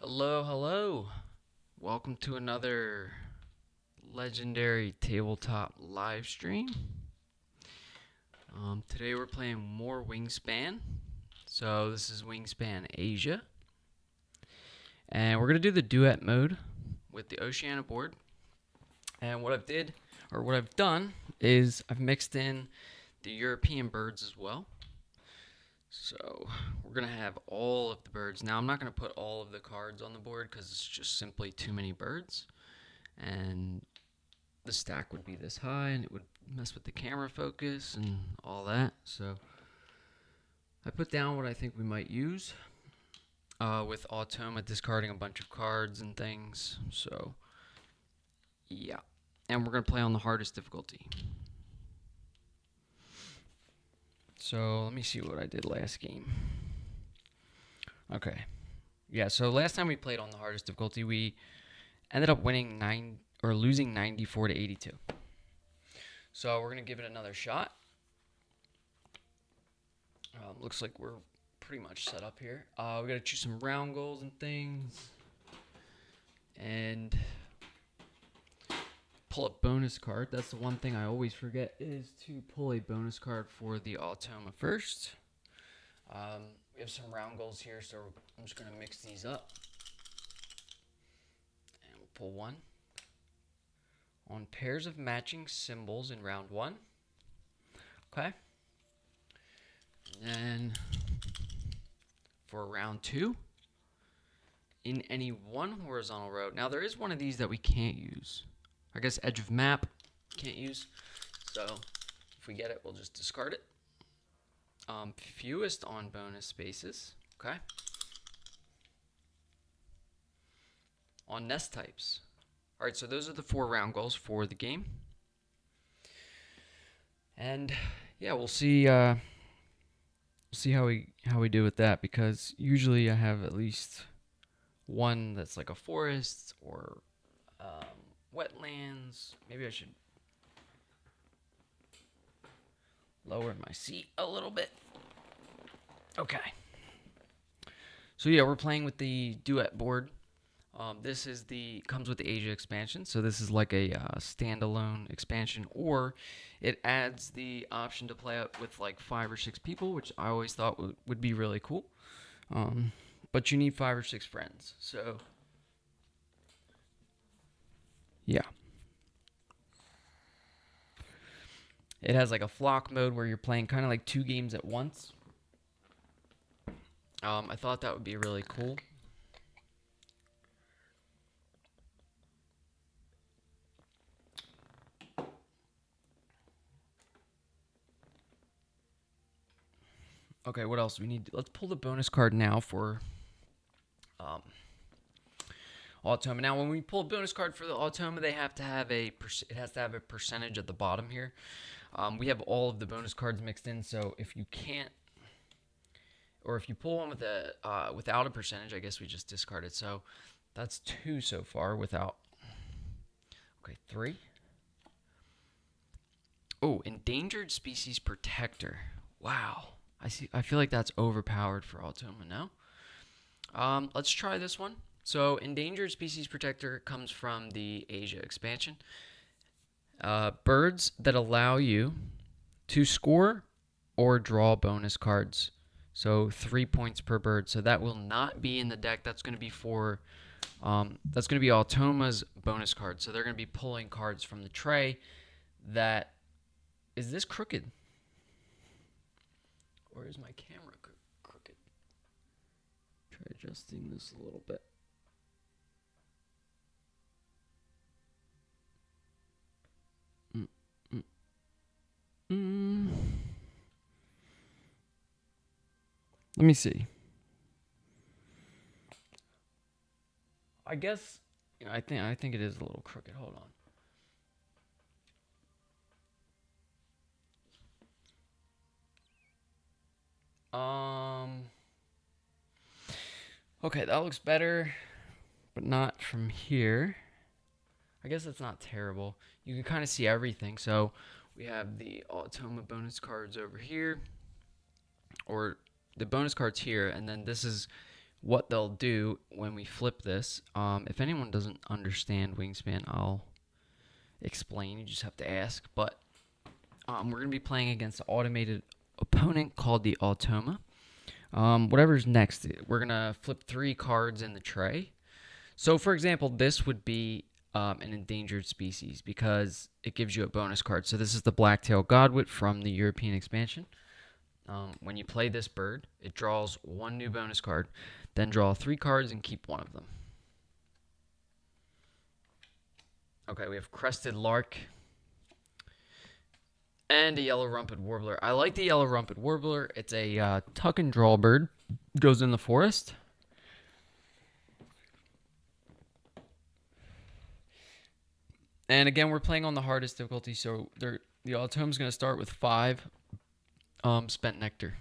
Hello, hello. Welcome to another legendary tabletop live stream. Today we're playing more Wingspan. So this is Wingspan Asia. And we're going to do the duet mode with the Oceania board. And what I've done is I've mixed in the European birds as well. So we're going to have all of the birds. Now I'm not going to put all of the cards on the board because it's just simply too many birds. And the stack would be this high and it would mess with the camera focus and all that. So I put down what I think we might use with Automa discarding a bunch of cards and things. So yeah, and we're going to play on the hardest difficulty. So let me see what I did last game. Okay. Yeah, so last time we played on the hardest difficulty, we ended up losing 94 to 82. So we're going to give it another shot. Looks like we're pretty much set up here. We got to choose some round goals and things. And pull a bonus card. That's the one thing I always forget is to pull a bonus card for the Automa first. We have some round goals here, so I'm just going to mix these up. And we'll pull one. On pairs of matching symbols in round one. Okay. And then for round two, in any one horizontal row. Now there is one of these that we can't use. I guess edge of map can't use. So if we get it, we'll just discard it. Fewest on bonus spaces. Okay. On nest types. All right, so those are the 4 round goals for the game. And yeah, we'll see how we do with that, because usually I have at least one that's like a forest or wetlands. Maybe I should lower my seat a little bit. Okay. So yeah, we're playing with the duet board. This is comes with the Asia expansion, so this is like a standalone expansion, or it adds the option to play out with like 5 or 6 people, which I always thought would be really cool. But you need 5 or 6 friends, so yeah. It has like a flock mode where you're playing kind of like 2 games at once. I thought that would be really cool. Okay, what else do we need? Let's pull the bonus card now for Automa. Now, when we pull a bonus card for the Automa, it has to have a percentage at the bottom here. We have all of the bonus cards mixed in, so if you can't, or if you pull one with without a percentage, I guess we just discard it. So that's 2 so far without. Okay, 3. Oh, endangered species protector. Wow. I feel like that's overpowered for Automa now. Let's try this one. So, endangered species protector comes from the Asia expansion. Birds that allow you to score or draw bonus cards. So 3 points per bird. So that will not be in the deck. That's going to be that's going to be Automa's bonus card. So they're going to be pulling cards from the tray. Is this crooked? Or is my camera crooked? Try adjusting this a little bit. Let me see. I guess I think it is a little crooked. Hold on. Okay, that looks better, but not from here. I guess that's not terrible. You can kind of see everything. So we have the Automa bonus cards over here, or the bonus cards here, and then this is what they'll do when we flip this. If anyone doesn't understand Wingspan, I'll explain. You just have to ask. But we're going to be playing against an automated opponent called the Automa. Whatever's next, we're going to flip 3 cards in the tray. So, for example, this would be an endangered species because it gives you a bonus card. So this is the Blacktail Godwit from the European expansion. When you play this bird, it draws 1 new bonus card. Then draw 3 cards and keep 1 of them. Okay, we have Crested Lark and a Yellow-Rumped Warbler. I like the Yellow-Rumped Warbler. It's a tuck and draw bird. Goes in the forest. And again, we're playing on the hardest difficulty, so the Automa's going to start with 5 spent nectar.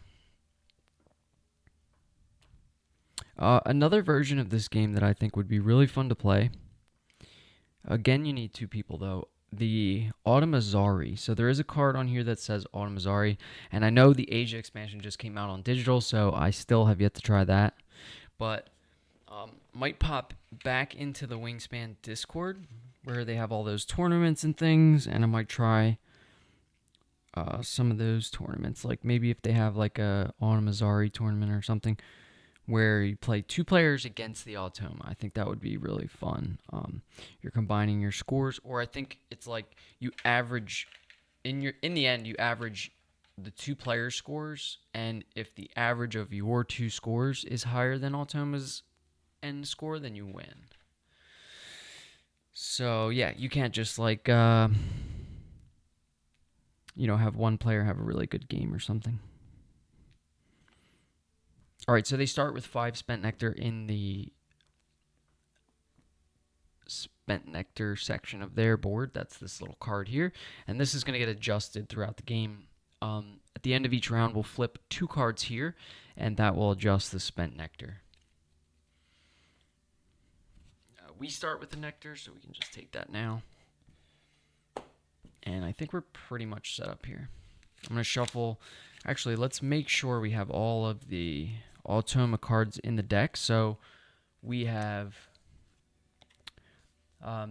Another version of this game that I think would be really fun to play. Again, you need 2 people, though. The Automazari. So there is a card on here that says Automazari, and I know the Asia expansion just came out on digital, so I still have yet to try that. But might pop back into the Wingspan Discord where they have all those tournaments and things, and I might try some of those tournaments. Like maybe if they have like a Automazari tournament or something where you play 2 players against the Automa. I think that would be really fun. You're combining your scores, or I think it's like you average in the end you average the 2 players' scores, and if the average of your 2 scores is higher than Automa's end score, then you win. So yeah, you can't just like have one player have a really good game or something. All right, so they start with 5 spent nectar in the spent nectar section of their board. That's this little card here, and this is going to get adjusted throughout the game. At the end of each round, we'll flip 2 cards here, and that will adjust the spent nectar. We start with the nectar, so we can just take that now. And I think we're pretty much set up here. I'm going to shuffle. Actually, let's make sure we have all of the Automa cards in the deck. So we have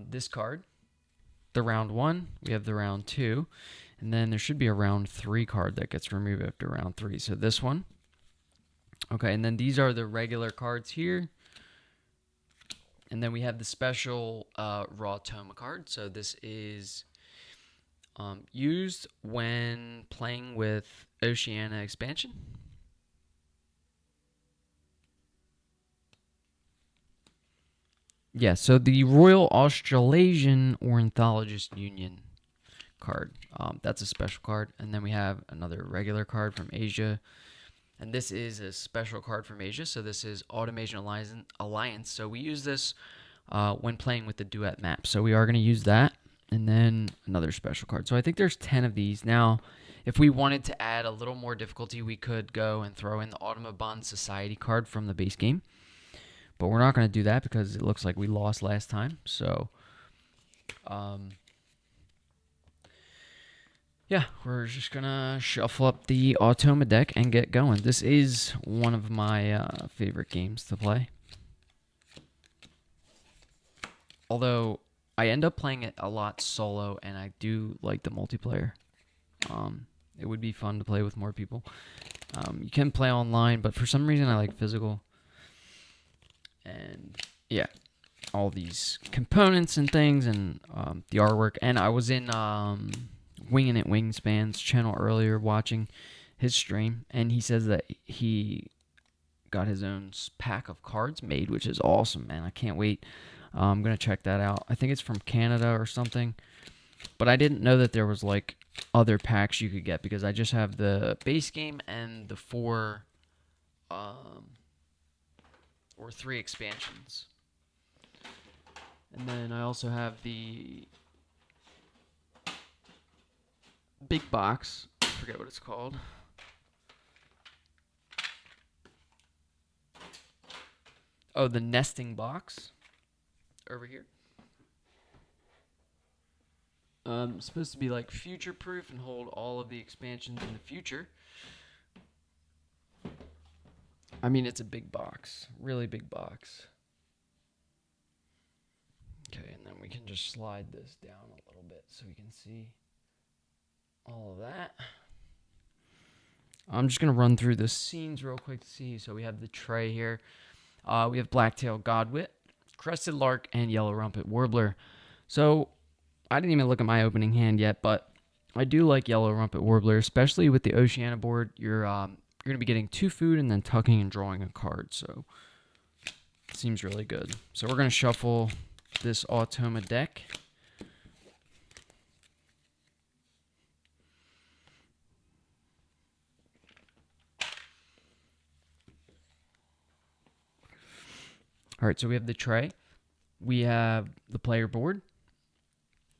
this card, the round 1. We have the round 2. And then there should be a round 3 card that gets removed after round 3. So this one. Okay, and then these are the regular cards here. And then we have the special Raw Toma card. So this is used when playing with Oceania expansion. Yeah, so the Royal Australasian Ornithologist Union card. That's a special card. And then we have another regular card from Asia. And this is a special card from Asia. So this is Automation Alliance. So we use this when playing with the duet map. So we are going to use that. And then another special card. So I think there's 10 of these. Now, if we wanted to add a little more difficulty, we could go and throw in the Audubon Society card from the base game. But we're not going to do that because it looks like we lost last time. So, yeah, we're just going to shuffle up the Automa deck and get going. This is one of my favorite games to play. Although I end up playing it a lot solo, and I do like the multiplayer. It would be fun to play with more people. You can play online, but for some reason I like physical. And yeah, all these components and things, and the artwork. And I was in Winging It Wingspan's channel earlier watching his stream, and he says that he got his own pack of cards made, which is awesome, man. I can't wait. I'm going to check that out. I think it's from Canada or something. But I didn't know that there was like other packs you could get because I just have the base game and the 4 or 3 expansions. And then I also have the big box. I forget what it's called. Oh, the nesting box over here. It's supposed to be like future proof and hold all of the expansions in the future. I mean, it's a big box, really big box. Okay, and then we can just slide this down a little bit so we can see all of that. I'm just going to run through the scenes real quick to see. So we have the tray here. We have Black-tailed Godwit, Crested Lark, and Yellow Rumpet Warbler. So I didn't even look at my opening hand yet, but I do like Yellow Rumpet Warbler, especially with the Oceania board. You're going to be getting 2 food and then tucking and drawing a card. So it seems really good. So we're going to shuffle this Automa deck. All right, so we have the tray. We have the player board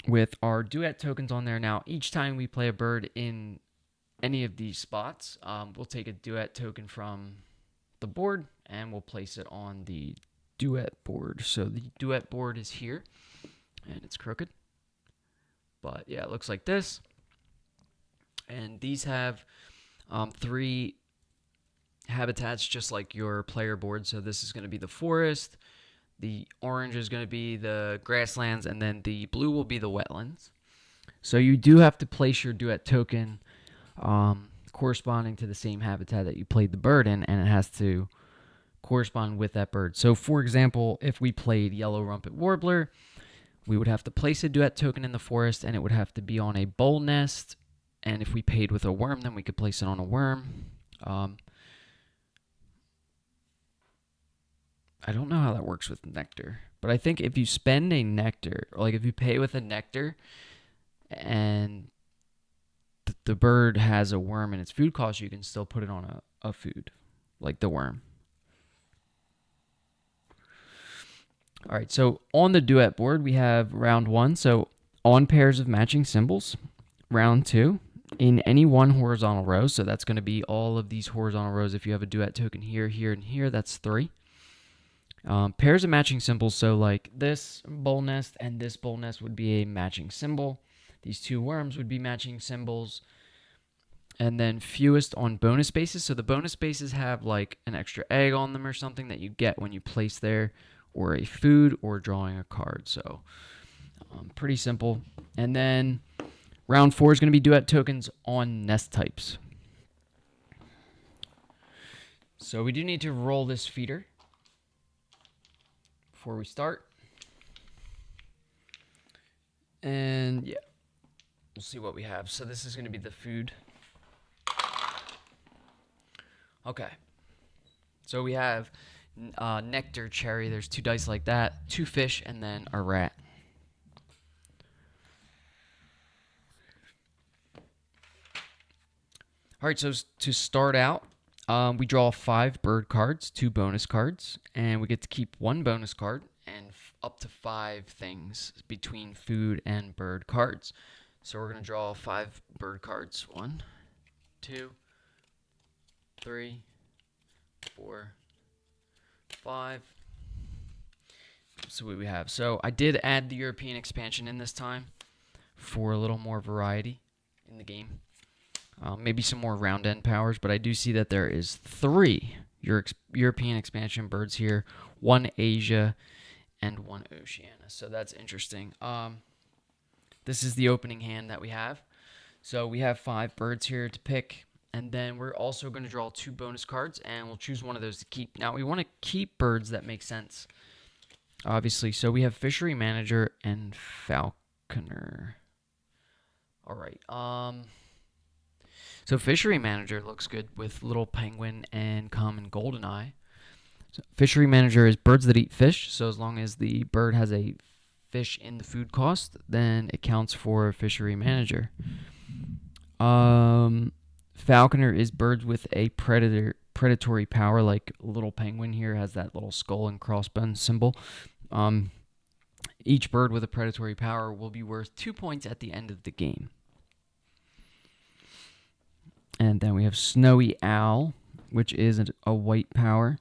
with our duet tokens on there. Now, each time we play a bird in any of these spots, we'll take a duet token from the board and we'll place it on the duet board. So the duet board is here and it's crooked. But yeah, it looks like this. And these have 3 habitats just like your player board. So this is going to be the forest, the orange is going to be the grasslands, and then the blue will be the wetlands. So you do have to place your duet token corresponding to the same habitat that you played the bird in, and it has to correspond with that bird. So for example, if we played Yellow Rumpet Warbler, we would have to place a duet token in the forest, and it would have to be on a bowl nest. And if we paid with a worm, then we could place it on a worm. I don't know how that works with nectar, but I think if you spend a nectar, or like if you pay with a nectar and the bird has a worm in its food cost, you can still put it on a food, like the worm. All right, so on the duet board, we have round 1. So on pairs of matching symbols. Round 2, in any one horizontal row. So that's going to be all of these horizontal rows. If you have a duet token here, here, and here, that's 3. Pairs of matching symbols, so like this bowl nest and this bowl nest would be a matching symbol. These 2 worms would be matching symbols. And then fewest on bonus spaces. So the bonus spaces have like an extra egg on them or something that you get when you place there, or a food, or drawing a card. So pretty simple. And then round 4 is going to be duet tokens on nest types. So we do need to roll this feeder before we start. And yeah, we'll see what we have. So this is going to be the food. Okay. So we have nectar, cherry. There's 2 dice like that, 2 fish, and then a rat. All right, so to start out, we draw 5 bird cards, 2 bonus cards, and we get to keep 1 bonus card and up to 5 things between food and bird cards. So we're going to draw 5 bird cards. 1, 2, 3, 4, 5. So what we have. So I did add the European expansion in this time for a little more variety in the game. Maybe some more round end powers, but I do see that there is 3 European expansion birds here, 1 Asia, and 1 Oceania. So that's interesting. This is the opening hand that we have. So we have 5 birds here to pick, and then we're also going to draw 2 bonus cards, and we'll choose one of those to keep. Now we want to keep birds that make sense, obviously. So we have Fishery Manager and Falconer. All right. So Fishery Manager looks good with Little Penguin and Common Goldeneye. So Fishery Manager is birds that eat fish. So as long as the bird has a fish in the food cost, then it counts for Fishery Manager. Falconer is birds with a predatory power, like Little Penguin here has that little skull and crossbone symbol. Each bird with a predatory power will be worth 2 points at the end of the game. And then we have Snowy Owl, which is a white power,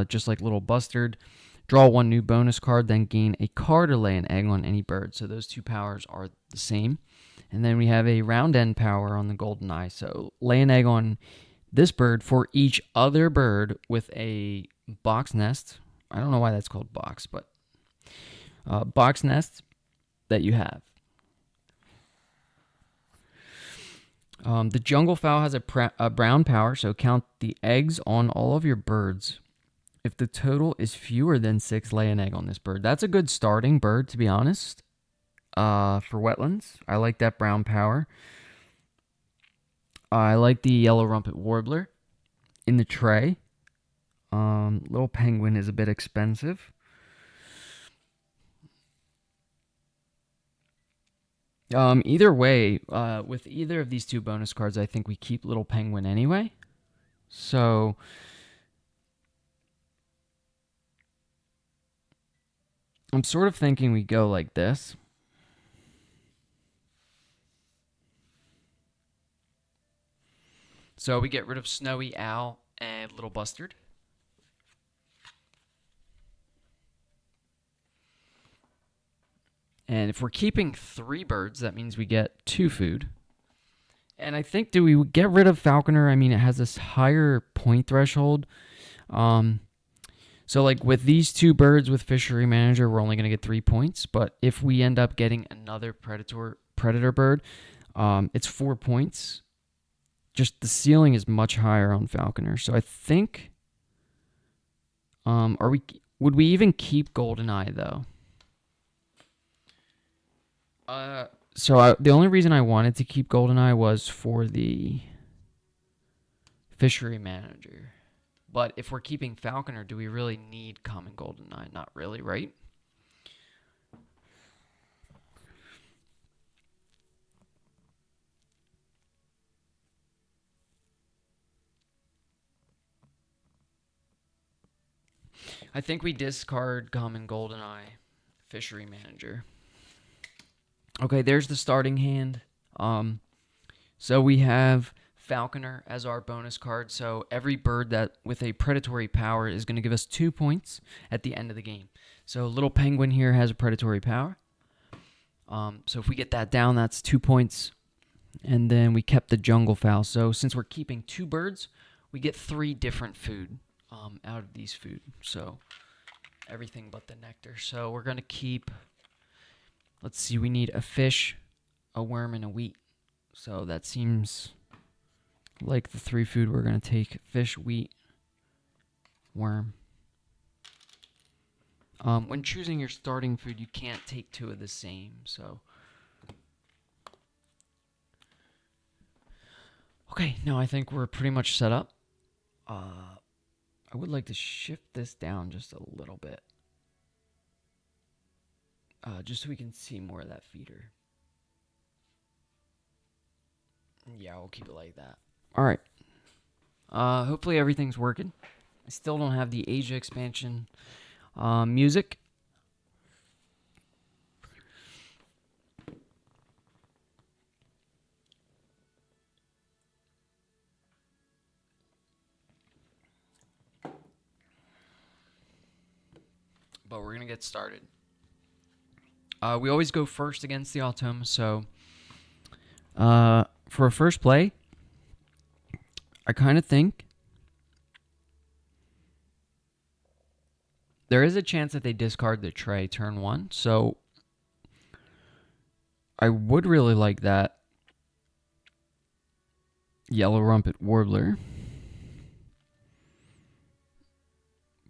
just like Little Bustard. Draw 1 new bonus card, then gain a card or lay an egg on any bird. So those 2 powers are the same. And then we have a round end power on the Goldeneye. So lay an egg on this bird for each other bird with a box nest. I don't know why that's called box, but box nest that you have. The jungle fowl has a brown power, so count the eggs on all of your birds. If the total is fewer than 6, lay an egg on this bird. That's a good starting bird, to be honest. For wetlands, I like that brown power. I like the yellow rumpet warbler in the tray. Little penguin is a bit expensive. Either way, with either of these two bonus cards, I think we keep little penguin anyway. So I'm sort of thinking we go like this. So we get rid of Snowy Owl and Little Bustard. And if we're keeping 3 birds, that means we get 2 food. And I think, do we get rid of Falconer? I mean, it has this higher point threshold. So like with these 2 birds with Fishery Manager, we're only going to get 3 points. But if we end up getting another predator bird, it's 4 points. Just the ceiling is much higher on Falconer. So I think, would we even keep Goldeneye though? The only reason I wanted to keep Goldeneye was for the Fishery Manager. But if we're keeping Falconer, do we really need Common Goldeneye? Not really, right? I think we discard Common Goldeneye, Fishery Manager. Okay, there's the starting hand. So we have Falconer as our bonus card. So every bird that with a predatory power is going to give us 2 points at the end of the game. So little penguin here has a predatory power. So if we get that down, that's 2 points. And then we kept the jungle fowl. So since we're keeping 2 birds, we get 3 different food out of these food. So everything but the nectar. So we're going to keep, let's see, we need a fish, a worm, and a wheat. So that seems like the 3 food we're going to take. Fish, wheat, worm. When choosing your starting food, you can't take 2 of the same. So, okay, now I think we're pretty much set up. I would like to shift this down just a little bit. Just so we can see more of that feeder. Yeah, we'll keep it like that. All right. Hopefully everything's working. I still don't have the Asia expansion music. But we're going to get started. We always go first against the Automa, so for a first play, I kind of think there is a chance that they discard the tray turn 1, so I would really like that yellow rumpet warbler.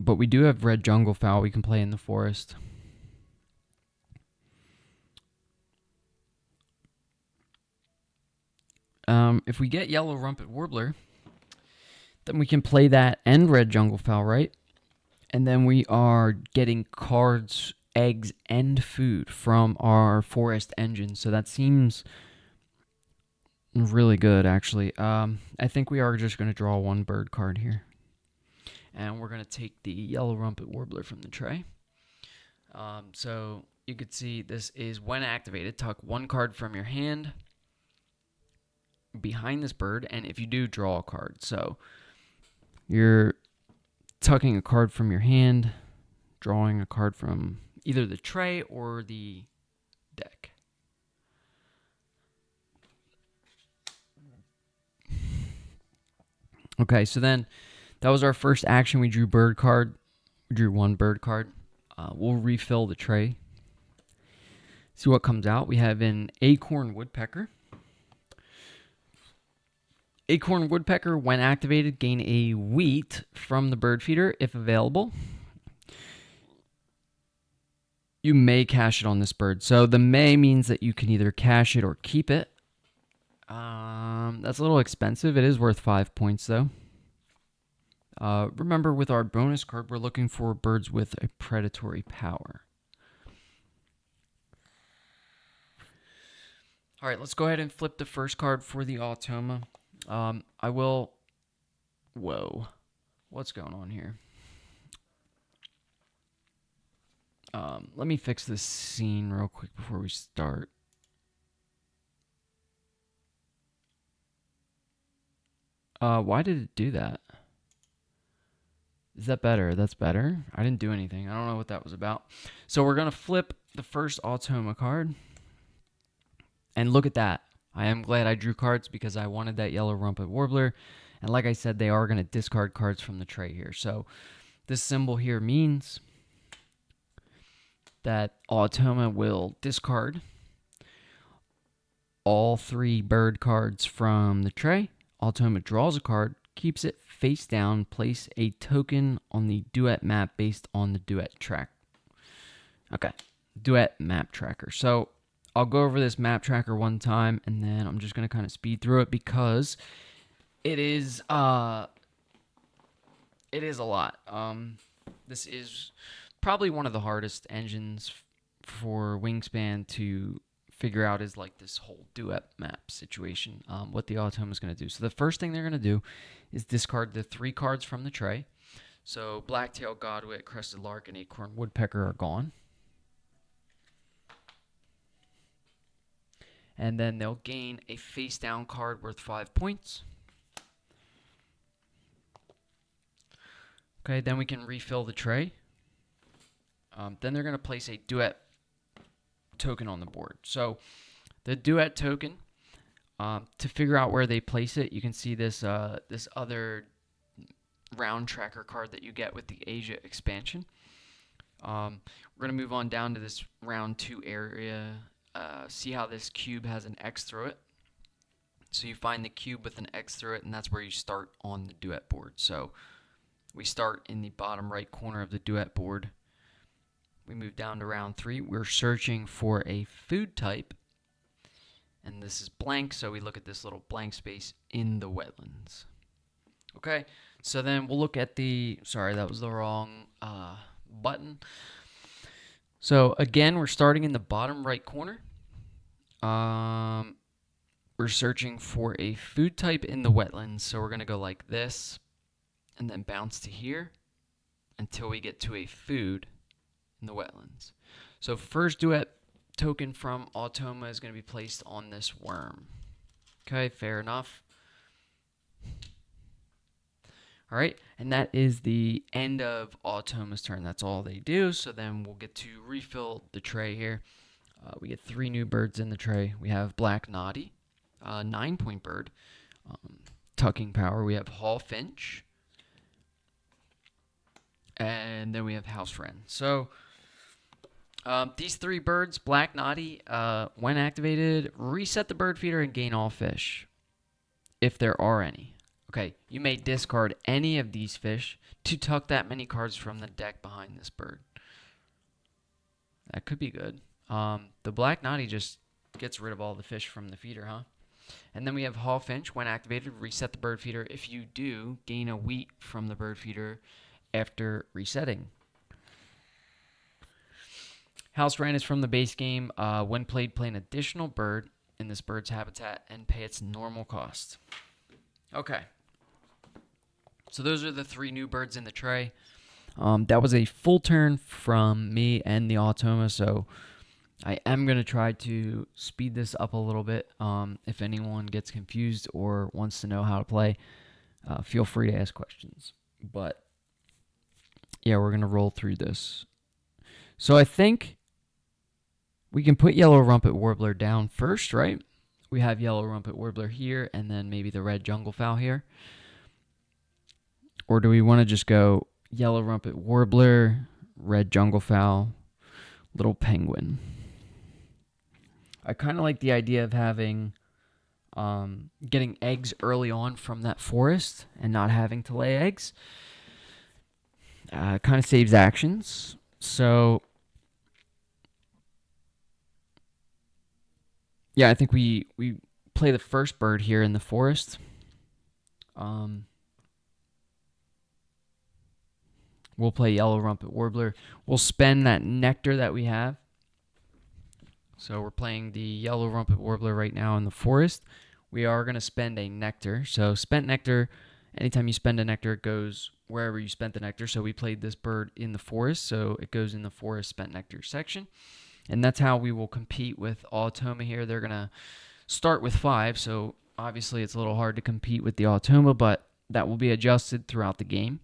But we do have red jungle fowl we can play in the forest. If we get yellow rumpet warbler, then we can play that and red jungle fowl, right? And then we are getting cards, eggs, and food from our forest engine. So that seems really good, actually. I think we are just going to draw 1 bird card here. And we're going to take the yellow rumpet warbler from the tray. So you could see this is when activated, tuck 1 card from your hand behind this bird, and if you do, draw a card. So you're tucking a card from your hand, drawing a card from either the tray or the deck. Okay, so then that was our first action. We drew bird card. We drew one bird card. We'll refill the tray. See what comes out. We have an acorn woodpecker. Acorn woodpecker, when activated, gain a wheat from the bird feeder if available. You may cash it on this bird. So the may means that you can either cash it or keep it. That's a little expensive. It is worth 5 points though. Remember, with our bonus card, we're looking for birds with a predatory power. All right, let's go ahead and flip the first card for the Automa. I will... Whoa. What's going on here? Let me fix this scene real quick before we start. Why did it do that? Is that better? That's better. I didn't do anything. I don't know what that was about. So we're going to flip the first Automa card. And look at that. I am glad I drew cards because I wanted that yellow rumpet warbler. And like I said, they are going to discard cards from the tray here. So this symbol here means that Automa will discard all 3 bird cards from the tray. Automa draws a card, keeps it face down, place a token on the duet map based on the duet track. Okay, duet map tracker. So I'll go over this map tracker one time, and then I'm just going to kind of speed through it because it is a lot. This is probably one of the hardest engines for Wingspan to figure out, is like this whole duet map situation, what the Automa is going to do. So the first thing they're going to do is discard the 3 cards from the tray. So Blacktail, Godwit, Crested Lark, and Acorn Woodpecker are gone. And then they'll gain a face down card worth 5 points. Okay, then we can refill the tray. Then they're going to place a duet token on the board. So the duet token, to figure out where they place it, you can see this this other round tracker card that you get with the Asia expansion. We're going to move on down to this round 2 area. See how this cube has an X through it? So you find the cube with an X through it, and that's where you start on the duet board. So we start in the bottom right corner of the duet board. We move down to round 3. We're searching for a food type, and this is blank, so we look at this little blank space in the wetlands. Okay, so then we'll look at the... Sorry, that was the wrong button. So again, we're starting in the bottom right corner. We're searching for a food type in the wetlands, so we're going to go like this and then bounce to here until we get to a food in the wetlands. So first duet token from Automa is going to be placed on this worm. Okay, fair enough. All right, and that is the end of Automa's turn. That's all they do. So then we'll get to refill the tray here. We get 3 new birds in the tray. We have Black Noddy, 9-point bird, tucking power. We have Hall Finch, and then we have House Wren. So these 3 birds, Black Noddy, when activated, reset the bird feeder and gain all fish, if there are any. Okay, you may discard any of these fish to tuck that many cards from the deck behind this bird. That could be good. The Black Noddy just gets rid of all the fish from the feeder, huh? And then we have Hall Finch. When activated, reset the bird feeder. If you do, gain a wheat from the bird feeder after resetting. House Wren is from the base game. When played, play an additional bird in this bird's habitat and pay its normal cost. Okay. So those are the 3 new birds in the tray. That was a full turn from me and the Automa, so I am going to try to speed this up a little bit. If anyone gets confused or wants to know how to play, feel free to ask questions. But yeah, we're going to roll through this. So I think we can put Yellow Rumpet Warbler down first, right? We have Yellow Rumpet Warbler here, and then maybe the Red Jungle Fowl here. Or do we want to just go yellow rumpet warbler, red junglefowl, little penguin? I kind of like the idea of having getting eggs early on from that forest and not having to lay eggs. Kind of saves actions. So yeah, I think we play the first bird here in the forest. We'll play yellow rumpet warbler. We'll spend that nectar that we have. So we're playing the yellow rumpet warbler right now in the forest. We are going to spend a nectar. So spent nectar, anytime you spend a nectar, it goes wherever you spent the nectar. So we played this bird in the forest, so it goes in the forest spent nectar section. And that's how we will compete with Automa here. They're going to start with 5, so obviously it's a little hard to compete with the Automa, but that will be adjusted throughout the game.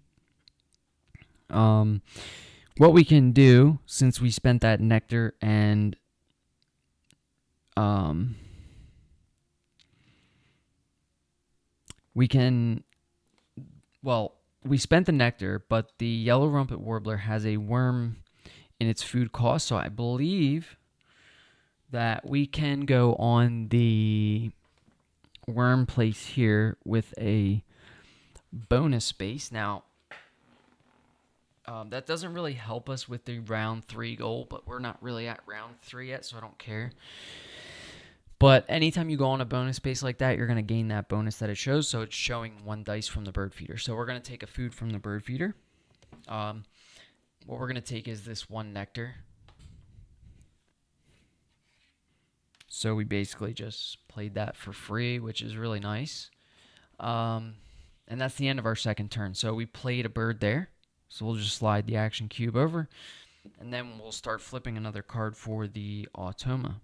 What we can do, since we spent that nectar and we spent the nectar, but the yellow rumpet warbler has a worm in its food cost, so I believe that we can go on the worm place here with a bonus space. Now, that doesn't really help us with the round 3 goal, but we're not really at round 3 yet, so I don't care. But anytime you go on a bonus space like that, you're going to gain that bonus that it shows. So it's showing 1 dice from the bird feeder. So we're going to take a food from the bird feeder. What we're going to take is this 1 nectar. So we basically just played that for free, which is really nice. And that's the end of our second turn. So we played a bird there. So we'll just slide the action cube over. And then we'll start flipping another card for the Automa.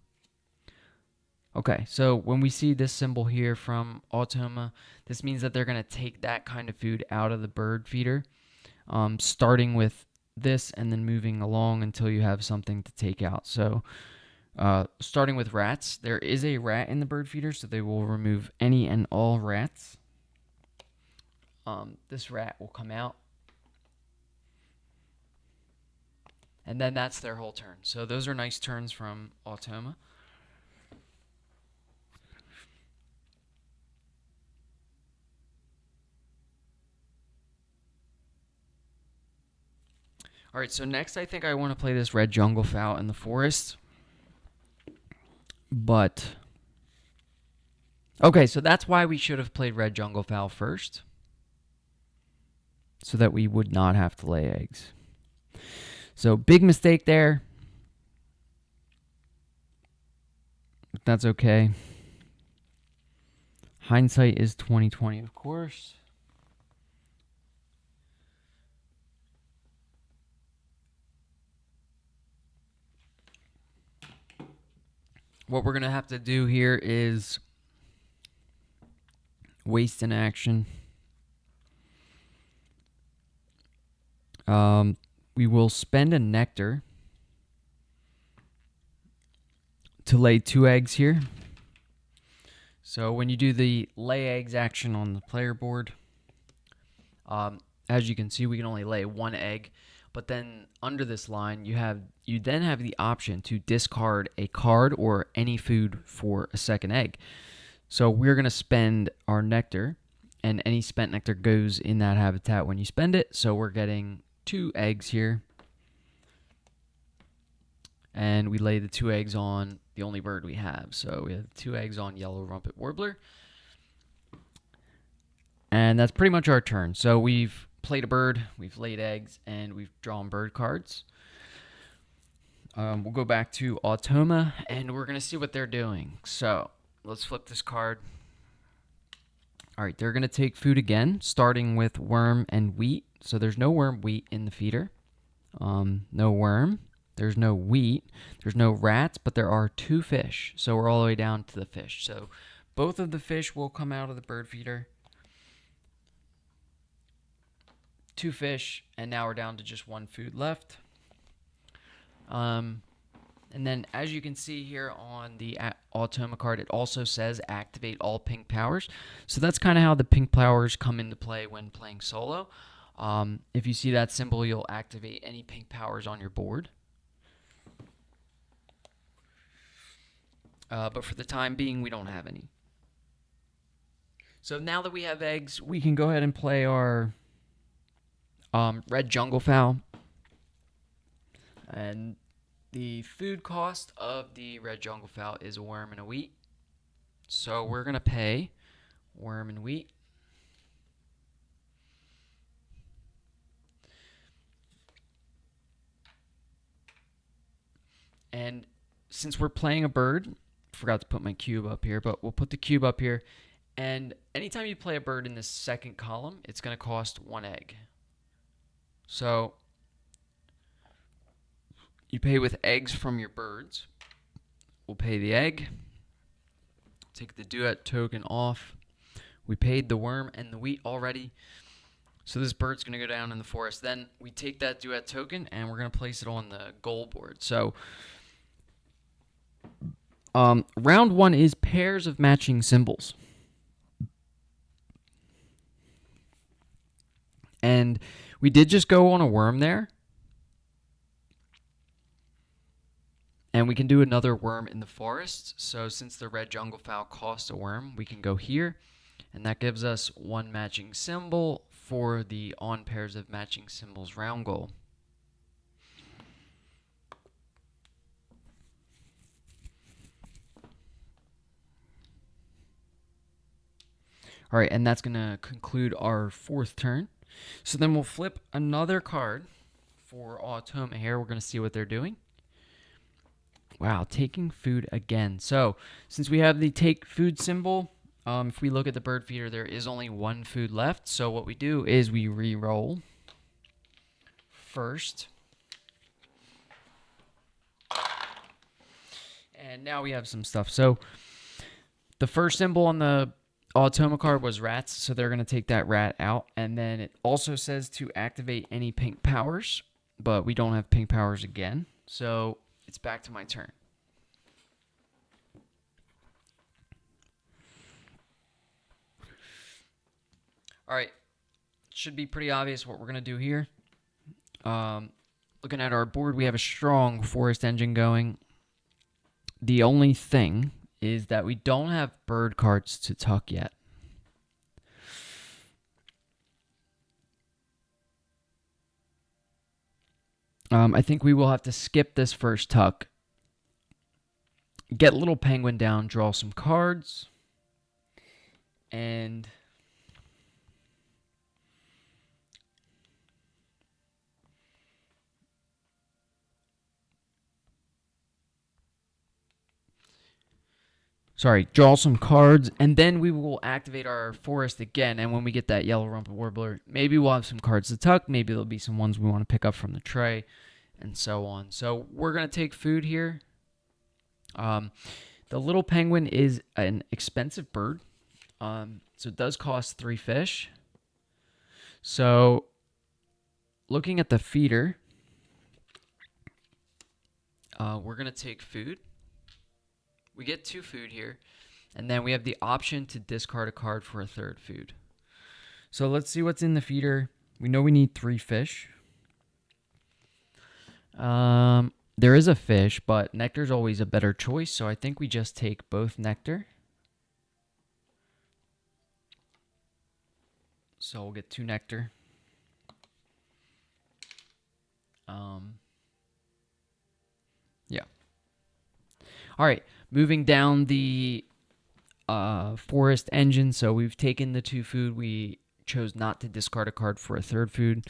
Okay, so when we see this symbol here from Automa, this means that they're going to take that kind of food out of the bird feeder, starting with this and then moving along until you have something to take out. So starting with rats, there is a rat in the bird feeder, so they will remove any and all rats. This rat will come out. And then that's their whole turn. So those are nice turns from Automa. All right, so next I think I want to play this red junglefowl in the forest. But okay, so that's why we should have played red junglefowl first, so that we would not have to lay eggs. So big mistake there. But that's okay. Hindsight is 20/20, of course. What we're going to have to do here is waste an action. We will spend a nectar to lay 2 eggs here. So when you do the lay eggs action on the player board, as you can see, we can only lay 1 egg. But then under this line, you then have the option to discard a card or any food for a second egg. So we're going to spend our nectar, and any spent nectar goes in that habitat when you spend it. So we're getting 2 eggs here. And we lay the 2 eggs on the only bird we have. So we have 2 eggs on yellow rumpet warbler. And that's pretty much our turn. So we've played a bird, we've laid eggs, and we've drawn bird cards. We'll go back to Automa, and we're going to see what they're doing. So let's flip this card. All right, they're going to take food again, starting with worm and wheat. So there's no worm, wheat in the feeder. No worm. There's no wheat. There's no rats, but there are 2 fish. So we're all the way down to the fish. So both of the fish will come out of the bird feeder. 2 fish, and now we're down to just 1 food left. And then as you can see here on the Automa card, it also says activate all pink powers. So that's kind of how the pink powers come into play when playing solo. If you see that symbol, you'll activate any pink powers on your board. But for the time being, we don't have any. So now that we have eggs, we can go ahead and play our red jungle fowl. And the food cost of the red jungle fowl is a worm and a wheat. So we're going to pay worm and wheat. And since we're playing a bird, forgot to put my cube up here, but we'll put the cube up here. And anytime you play a bird in this second column, it's going to cost 1 egg. So you pay with eggs from your birds. We'll pay the egg. Take the duet token off. We paid the worm and the wheat already. So this bird's going to go down in the forest. Then we take that duet token and we're going to place it on the goal board. So round 1 is pairs of matching symbols. And we did just go on a worm there. And we can do another worm in the forest. So since the red jungle fowl costs a worm, we can go here. And that gives us 1 matching symbol for the on pairs of matching symbols round goal. All right, and that's going to conclude our 4th turn. So then we'll flip another card for Automa here. We're going to see what they're doing. Wow, taking food again. So since we have the take food symbol, if we look at the bird feeder, there is only 1 food left. So what we do is we re-roll first. And now we have some stuff. So the first symbol on the Automa card was rats, so they're going to take that rat out. And then it also says to activate any pink powers, but we don't have pink powers again. So it's back to my turn. All right, should be pretty obvious what we're going to do here. Looking at our board, we have a strong forest engine going. The only thing is that we don't have bird cards to tuck yet. I think we will have to skip this first tuck. Get Little Penguin down, draw some cards. And draw some cards, and then we will activate our forest again. And when we get that yellow rumpet warbler, maybe we'll have some cards to tuck. Maybe there'll be some ones we want to pick up from the tray, and so on. So we're going to take food here. The little penguin is an expensive bird, so it does cost 3 fish. So looking at the feeder, we're going to take food. We get 2 food here, and then we have the option to discard a card for a 3rd food. So let's see what's in the feeder. We know we need 3 fish. There is a fish, but nectar's always a better choice, so I think we just take both nectar. So we'll get 2 nectar. Yeah. All right, moving down the forest engine. So we've taken the 2 food. We chose not to discard a card for a 3rd food.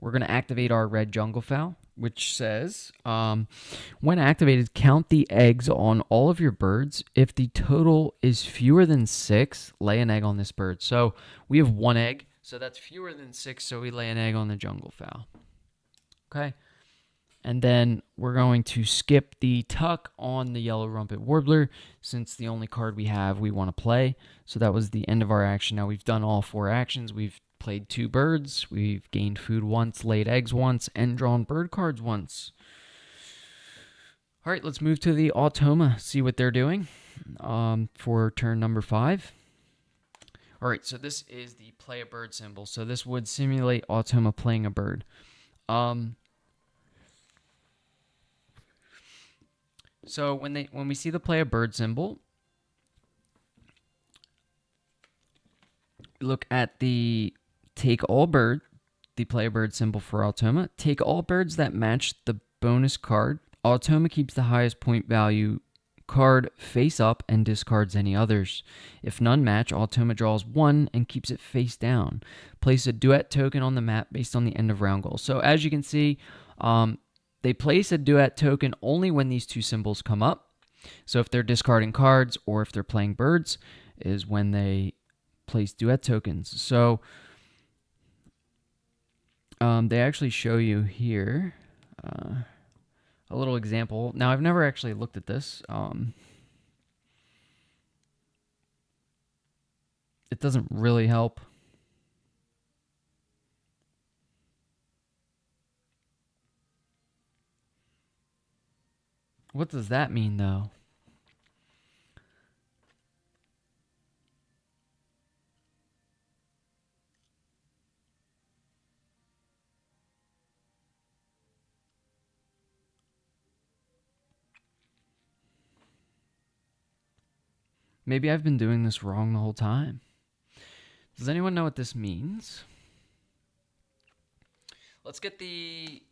We're going to activate our red jungle fowl, which says, when activated, count the eggs on all of your birds. If the total is fewer than 6, lay an egg on this bird. So we have 1 egg, so that's fewer than 6, so we lay an egg on the jungle fowl. Okay. And then we're going to skip the tuck on the yellow rumpet warbler since the only card we have we want to play. So that was the end of our action. Now we've done all 4 actions. We've played 2 birds. We've gained food once, laid eggs once, and drawn bird cards once. All right, let's move to the Automa, see what they're doing for turn number 5. All right, so this is the play a bird symbol. So this would simulate Automa playing a bird. So when we see the play a bird symbol, look at the take all bird, the play a bird symbol for Automa. Take all birds that match the bonus card. Automa keeps the highest point value card face up and discards any others. If none match, Automa draws 1 and keeps it face down. Place a duet token on the map based on the end of round goal. So as you can see, they place a duet token only when these two symbols come up. So if they're discarding cards or if they're playing birds is when they place duet tokens. So they actually show you here a little example. Now, I've never actually looked at this. It doesn't really help. What does that mean, though? Maybe I've been doing this wrong the whole time. Does anyone know what this means? Let's get the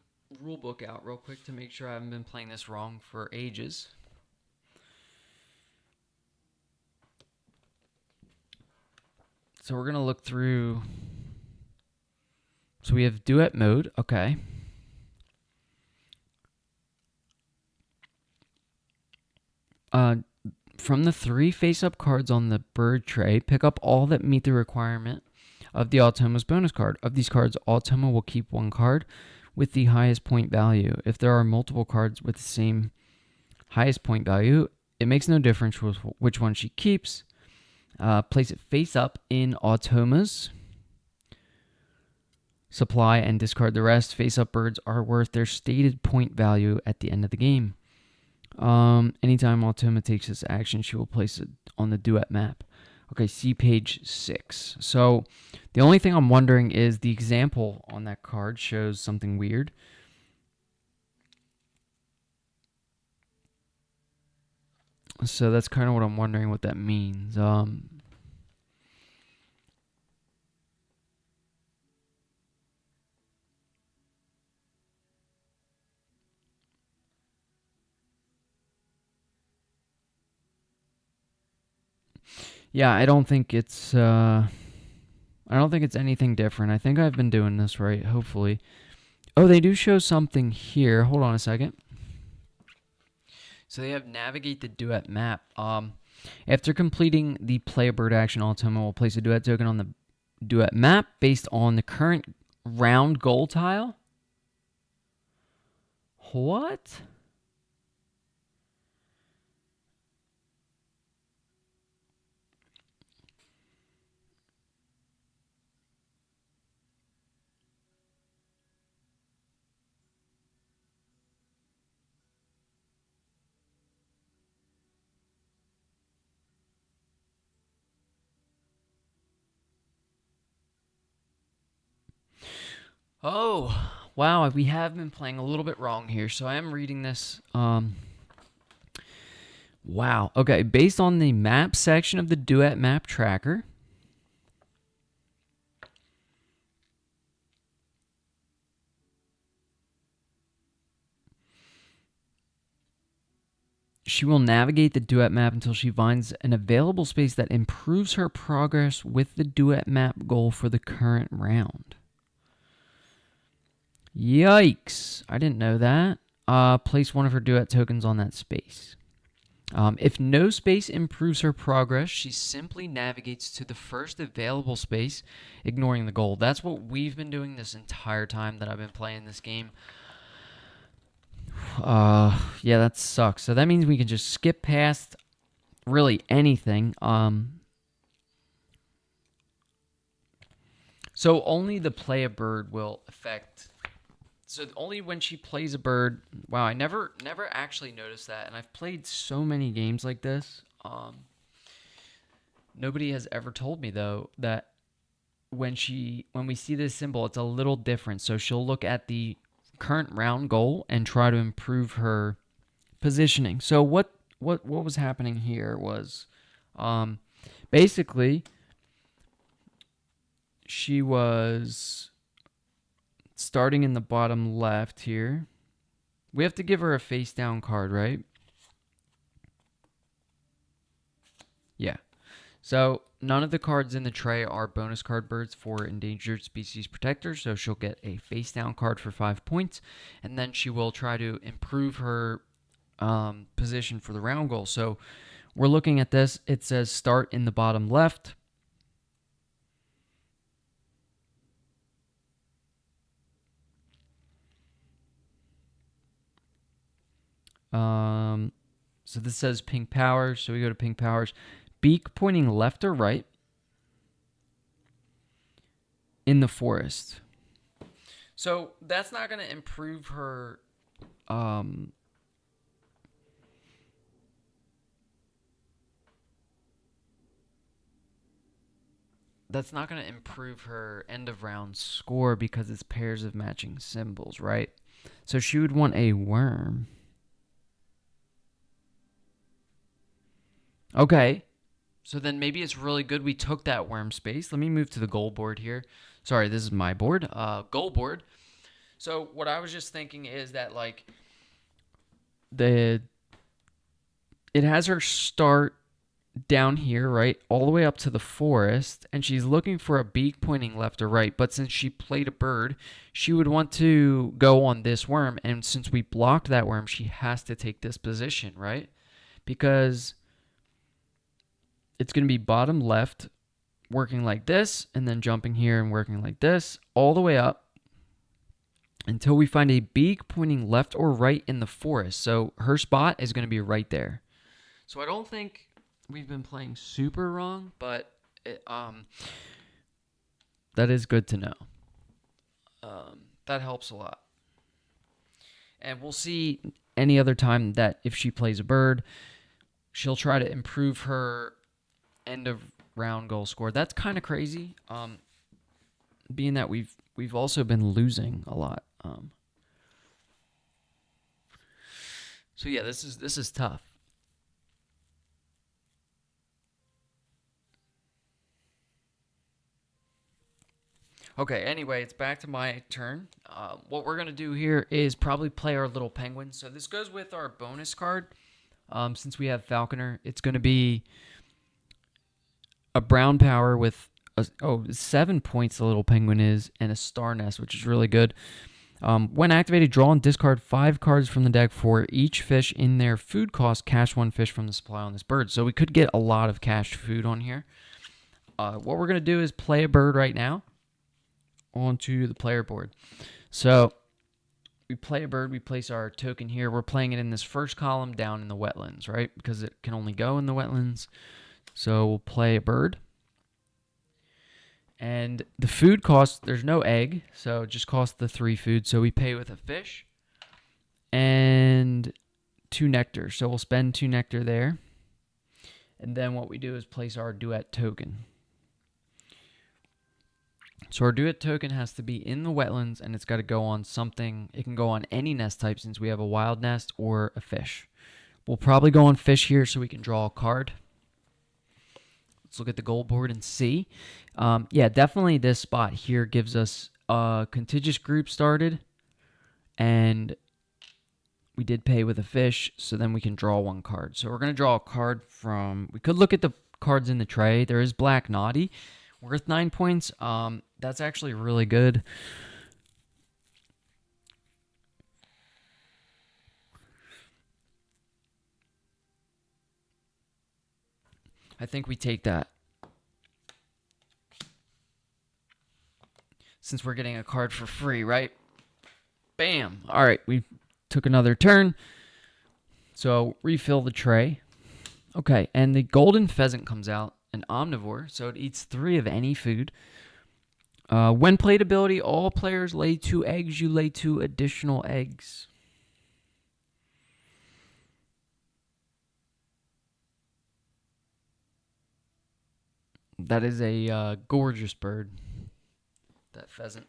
rule book out real quick to make sure I haven't been playing this wrong for ages. So we're going to look through. So we have duet mode. Okay. From the 3 face-up cards on the bird tray, pick up all that meet the requirement of the Automa's bonus card. Of these cards, Automa will keep 1 card with the highest point value. If there are multiple cards with the same highest point value, it makes no difference which one she keeps. Place it face up in Automa's supply and discard the rest. Face-up birds are worth their stated point value at the end of the game. Anytime Automa takes this action, she will place it on the duet map. Okay, see page 6. So the only thing I'm wondering is the example on that card shows something weird. So that's kind of what I'm wondering what that means. Yeah, I don't think it's anything different. I think I've been doing this right, hopefully. Oh, they do show something here. Hold on a second. So they have navigate the duet map. After completing the play a bird action, Automa will place a duet token on the duet map based on the current round goal tile. What? Oh, wow, we have been playing a little bit wrong here. So I am reading this. Wow. Okay, based on the map section of the duet map tracker, she will navigate the duet map until she finds an available space that improves her progress with the duet map goal for the current round. Yikes. I didn't know that. Place 1 of her duet tokens on that space. If no space improves her progress, she simply navigates to the first available space, ignoring the goal. That's what we've been doing this entire time that I've been playing this game. Yeah, that sucks. So that means we can just skip past really anything. So only the play a bird will affect So only when she plays a bird. Wow, I never actually noticed that, and I've played so many games like this. Nobody has ever told me though that when we see this symbol, it's a little different. So she'll look at the current round goal and try to improve her positioning. So what was happening here was, um, basically she was starting in the bottom left here. We have to give her a face down card, right? Yeah. So none of the cards in the tray are bonus card birds for endangered species protectors. So she'll get a face down card for 5 points, and then she will try to improve her position for the round goal. So we're looking at this. It says start in the bottom left. So this says pink powers. So we go to pink powers. Beak pointing left or right in the forest. So that's not going to improve her. That's not going to improve her end of round score because it's pairs of matching symbols, right? So she would want a worm. Okay. So then maybe it's really good we took that worm space. Let me move to the goal board here. Sorry, this is my board. Goal board. So what I was just thinking is that like it has her start down here, right, all the way up to the forest, and she's looking for a beak pointing left or right. But since she played a bird, she would want to go on this worm, and since we blocked that worm, she has to take this position, right? Because it's going to be bottom left, working like this, and then jumping here and working like this, all the way up until we find a beak pointing left or right in the forest. So her spot is going to be right there. So I don't think we've been playing super wrong, but that is good to know. That helps a lot. And we'll see any other time that if she plays a bird, she'll try to improve her end of round goal score. That's kind of crazy, being that we've also been losing a lot. So yeah, this is tough. Okay, anyway, it's back to my turn. What we're going to do here is probably play our little penguin. So this goes with our bonus card. Since we have Falconer, it's going to be a brown power with 7 points the little penguin is, and a star nest, which is really good. When activated, draw and discard 5 cards from the deck for each fish in their food cost. Cash 1 fish from the supply on this bird. So we could get a lot of cached food on here. What we're going to do is play a bird right now onto the player board. So we play a bird, we place our token here. We're playing it in this first column down in the wetlands, right? Because it can only go in the wetlands. So we'll play a bird. And the food cost, there's no egg, so it just costs the 3 food. So we pay with a fish and 2 nectar. So we'll spend 2 nectar there. And then what we do is place our duet token. So our duet token has to be in the wetlands, and it's got to go on something. It can go on any nest type since we have a wild nest or a fish. We'll probably go on fish here so we can draw a card. Let's look at the goal board and see. Yeah, definitely this spot here gives us a contiguous group started, and we did pay with a fish, so then we can draw 1 card. So we're going to draw a card from... We could look at the cards in the tray. There is Black Naughty, worth 9 points. That's actually really good. I think we take that. Since we're getting a card for free, right? Bam. All right, we took another turn. So refill the tray. Okay, and the golden pheasant comes out, an omnivore, so it eats 3 of any food. When played ability, all players lay 2 eggs. You lay 2 additional eggs. That is a gorgeous bird, that pheasant.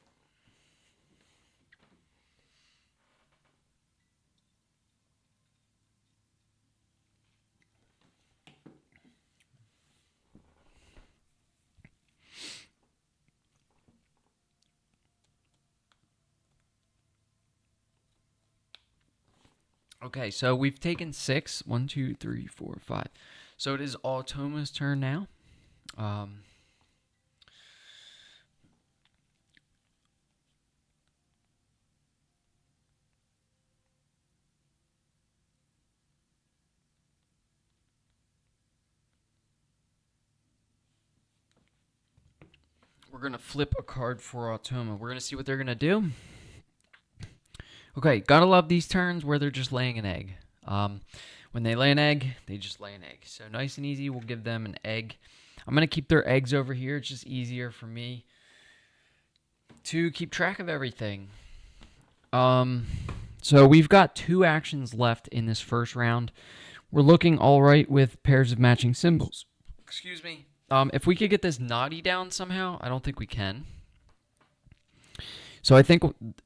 Okay, so we've taken 6. 1, 2, 3, 4, 5. So it is Automa's turn now. We're going to flip a card for Automa. We're going to see what they're going to do. Okay, gotta love these turns where they're just laying an egg. When they lay an egg, they just lay an egg. So nice and easy, we'll give them an egg. I'm going to keep their eggs over here. It's just easier for me to keep track of everything. So we've got 2 actions left in this first round. We're looking all right with pairs of matching symbols. Excuse me. If we could get this naughty down somehow, I don't think we can. So I think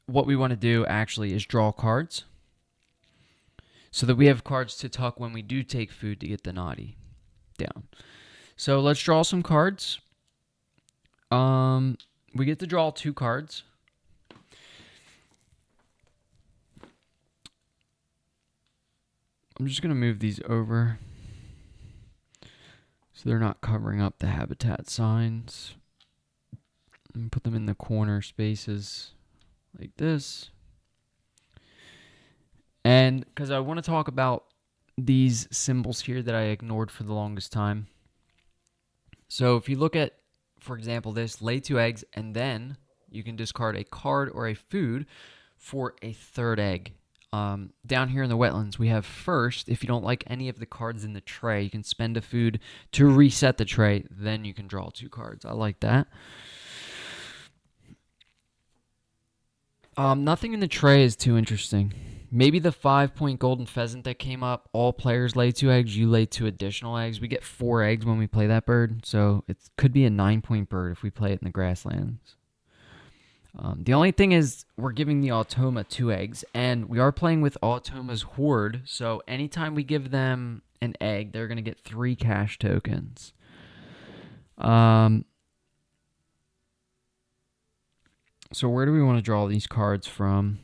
what we want to do actually is draw cards so that we have cards to tuck when we do take food to get the naughty down. So let's draw some cards. We get to draw 2 cards. I'm just going to move these over so they're not covering up the habitat signs. And put them in the corner spaces like this. And because I want to talk about these symbols here that I ignored for the longest time. So if you look at, for example, this, lay 2 eggs, and then you can discard a card or a food for a 3rd egg. Down here in the wetlands, we have first, if you don't like any of the cards in the tray, you can spend a food to reset the tray. Then you can draw 2 cards. I like that. Nothing in the tray is too interesting. Maybe the 5-point golden pheasant that came up. All players lay 2 eggs. You lay 2 additional eggs. We get 4 eggs when we play that bird. So it could be a 9-point bird if we play it in the grasslands. The only thing is we're giving the Automa 2 eggs. And we are playing with Automa's Horde. So anytime we give them an egg, they're going to get 3 cash tokens. So where do we want to draw these cards from?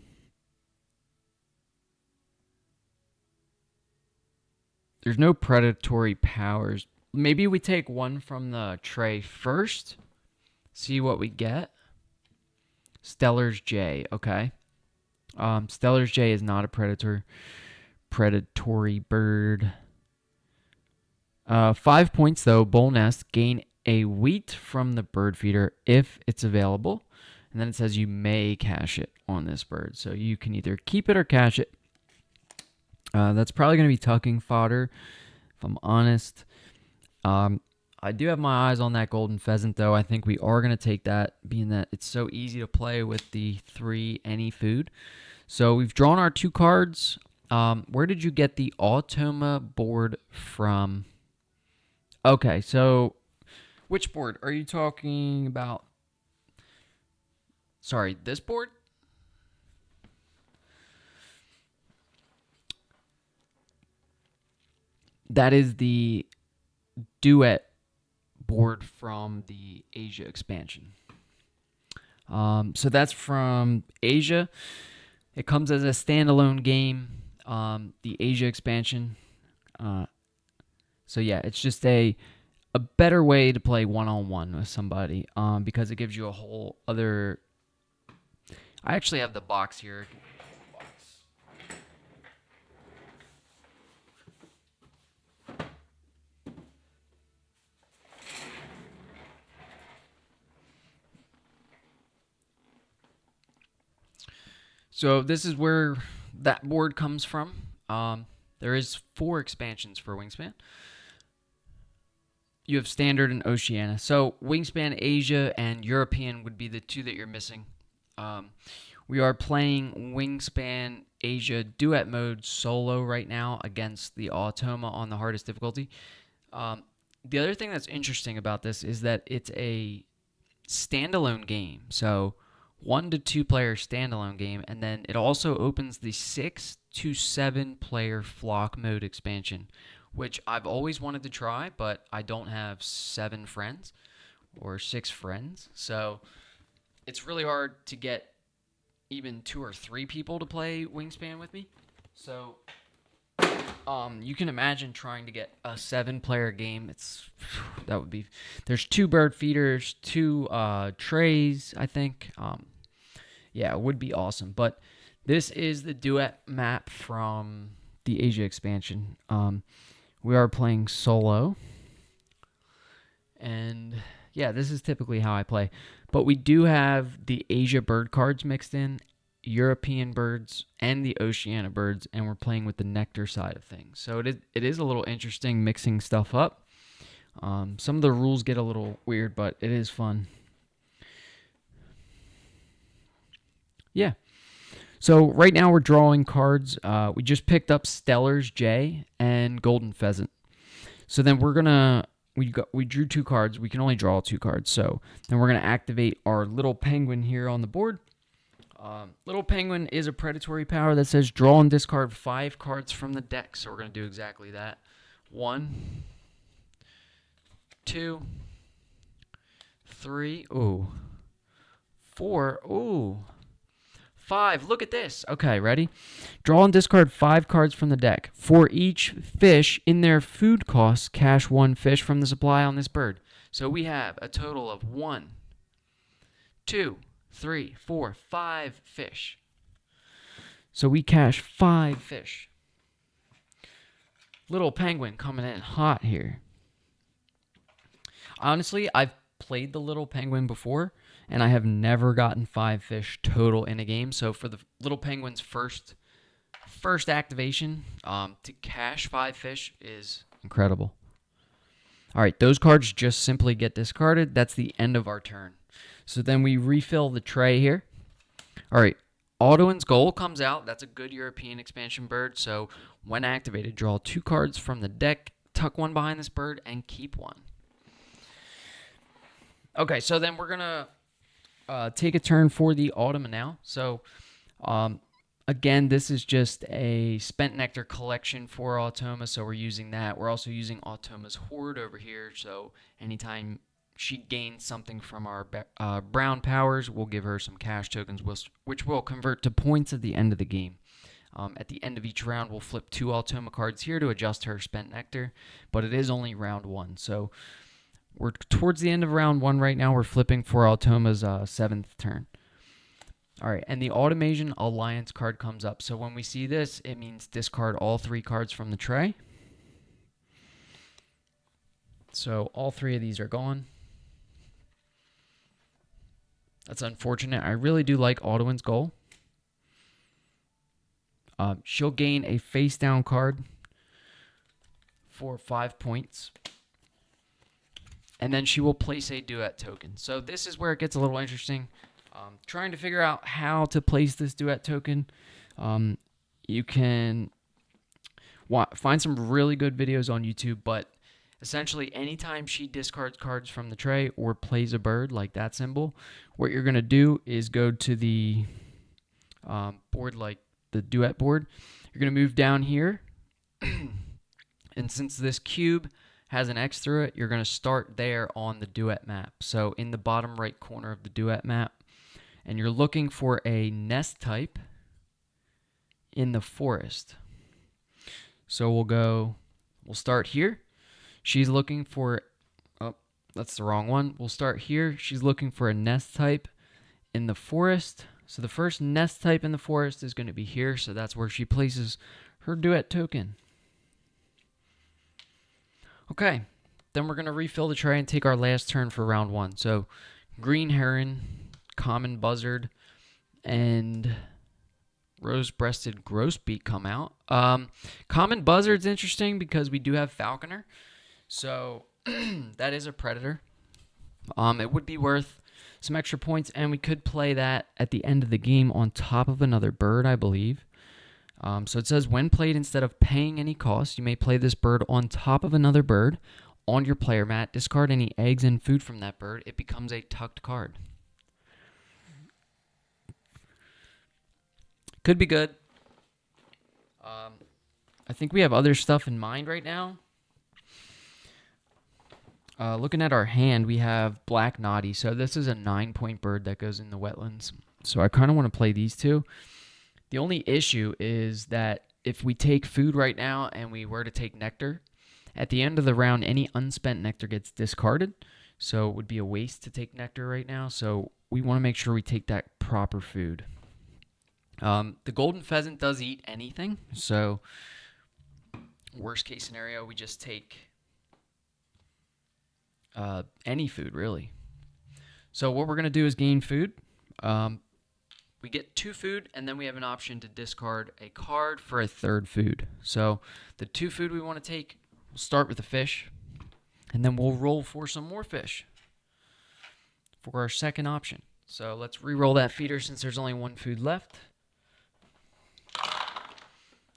There's no predatory powers. Maybe we take one from the tray first. See what we get. Stellar's J. Okay. Stellar's J is not a predatory bird. 5 points though. Bull nest. Gain a wheat from the bird feeder if it's available. And then it says you may cash it on this bird. So you can either keep it or cash it. That's probably going to be tucking fodder, if I'm honest. I do have my eyes on that golden pheasant, though. I think we are going to take that, being that it's so easy to play with the 3 any food. So we've drawn our 2 cards. Where did you get the Automa board from? Okay, so which board are you talking about? Sorry, this board? That is the duet board from the Asia expansion. So that's from Asia. It comes as a standalone game, the Asia expansion. So yeah, it's just a better way to play one-on-one with somebody because it gives you a whole other... I actually have the box here. So this is where that board comes from. There is 4 expansions for Wingspan. you have Standard and Oceania. So Wingspan Asia and European would be the two that you're missing. Um, we are playing Wingspan Asia duet mode solo right now against the Automa on the hardest difficulty. Um, the other thing that's interesting about this is that it's a standalone game. So 1 to 2 player standalone game, and then it also opens the 6 to 7 player flock mode expansion, which I've always wanted to try, but I don't have 7 friends or 6 friends. So it's really hard to get even 2 or 3 people to play Wingspan with me. So you can imagine trying to get a 7-player game. That would be. There's 2 bird feeders, 2 trays, I think. Yeah, it would be awesome. But this is the duet map from the Asia expansion. We are playing solo, and yeah, this is typically how I play. But we do have the Asia bird cards mixed in, European birds, and the Oceania birds, and we're playing with the nectar side of things. So it is a little interesting mixing stuff up. Some of the rules get a little weird, but it is fun. Yeah. So right now we're drawing cards. We just picked up Stellar's Jay and Golden Pheasant. So then we drew 2 cards. We can only draw 2 cards. So then we're gonna activate our little penguin here on the board. Little penguin is a predatory power that says draw and discard 5 cards from the deck. So we're gonna do exactly that. 1, 2, 3. Ooh. 4. Ooh. 5. Look at this. Okay, ready? Draw and discard 5 cards from the deck. For each fish in their food costs, cash 1 fish from the supply on this bird. So we have a total of 1, 2, 3, 4, 5 fish. So we cash 5 fish. Little penguin coming in hot here. Honestly, I've played the little penguin before, and I have never gotten 5 fish total in a game. So for the little penguin's first activation, to cash 5 fish is incredible. All right, those cards just simply get discarded. That's the end of our turn. So then we refill the tray here. All right, Audoin's Goal comes out. That's a good European expansion bird. So when activated, draw 2 cards from the deck, tuck 1 behind this bird, and keep 1. Okay, so then we're going to take a turn for the Automa now. So, again, this is just a spent nectar collection for Automa, so we're using that. We're also using Automa's Hoard over here, so anytime she gains something from our brown powers, we'll give her some cash tokens, which will convert to points at the end of the game. At the end of each round, we'll flip 2 Automa cards here to adjust her spent nectar, but it is only round 1, so we're towards the end of round 1 right now. We're flipping for Automa's 7th turn. All right, and the Automation Alliance card comes up. So when we see this, it means discard all 3 cards from the tray. So all 3 of these are gone. That's unfortunate. I really do like Audoin's Goal. She'll gain a face-down card for 5 points. And then she will place a duet token. So this is where it gets a little interesting. Trying to figure out how to place this duet token. You can find some really good videos on YouTube, but essentially anytime she discards cards from the tray or plays a bird like that symbol, what you're going to do is go to the board like the duet board. You're going to move down here. And since this cube has an X through it, you're going to start there on the duet map. So in the bottom right corner of the duet map, and you're looking for a nest type in the forest. So we'll start here. She's looking for, oh, that's the wrong one. We'll start here. She's looking for a nest type in the forest. So the first nest type in the forest is going to be here. So that's where she places her duet token. Okay, then we're going to refill the tray and take our last turn for round 1. So green heron, common buzzard, and rose-breasted grosbeak come out. Common buzzard's interesting because we do have falconer. So that is a predator. It would be worth some extra points, and we could play that at the end of the game on top of another bird, I believe. So it says, when played instead of paying any cost, you may play this bird on top of another bird on your player mat. Discard any eggs and food from that bird. It becomes a tucked card. Could be good. I think we have other stuff in mind right now. Looking at our hand, we have Black Noddy. So this is a 9-point bird that goes in the wetlands. So I kind of want to play these two. The only issue is that if we take food right now and we were to take nectar, at the end of the round, any unspent nectar gets discarded. So it would be a waste to take nectar right now. So we want to make sure we take that proper food. The golden pheasant does eat anything. So worst case scenario, we just take any food, really. So what we're going to do is gain food. We get 2 food, and then we have an option to discard a card for a 3rd food. So the 2 food we want to take, we'll start with a fish, and then we'll roll for some more fish for our 2nd option. So let's re-roll that feeder since there's only 1 food left.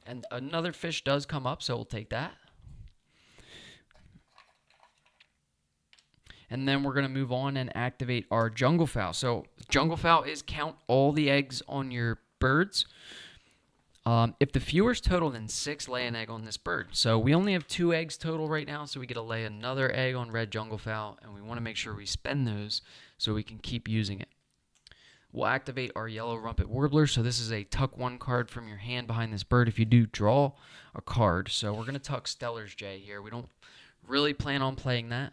And another fish does come up, so we'll take that. And then we're going to move on and activate our jungle fowl. So jungle fowl is count all the eggs on your birds. If the fewest total than 6, lay an egg on this bird. So we only have 2 eggs total right now, so we get to lay another egg on red jungle fowl, and we want to make sure we spend those so we can keep using it. We'll activate our yellow rumpet warbler. So this is a tuck 1 card from your hand behind this bird if you do draw a card. So we're going to tuck Stellar's Jay here. We don't really plan on playing that.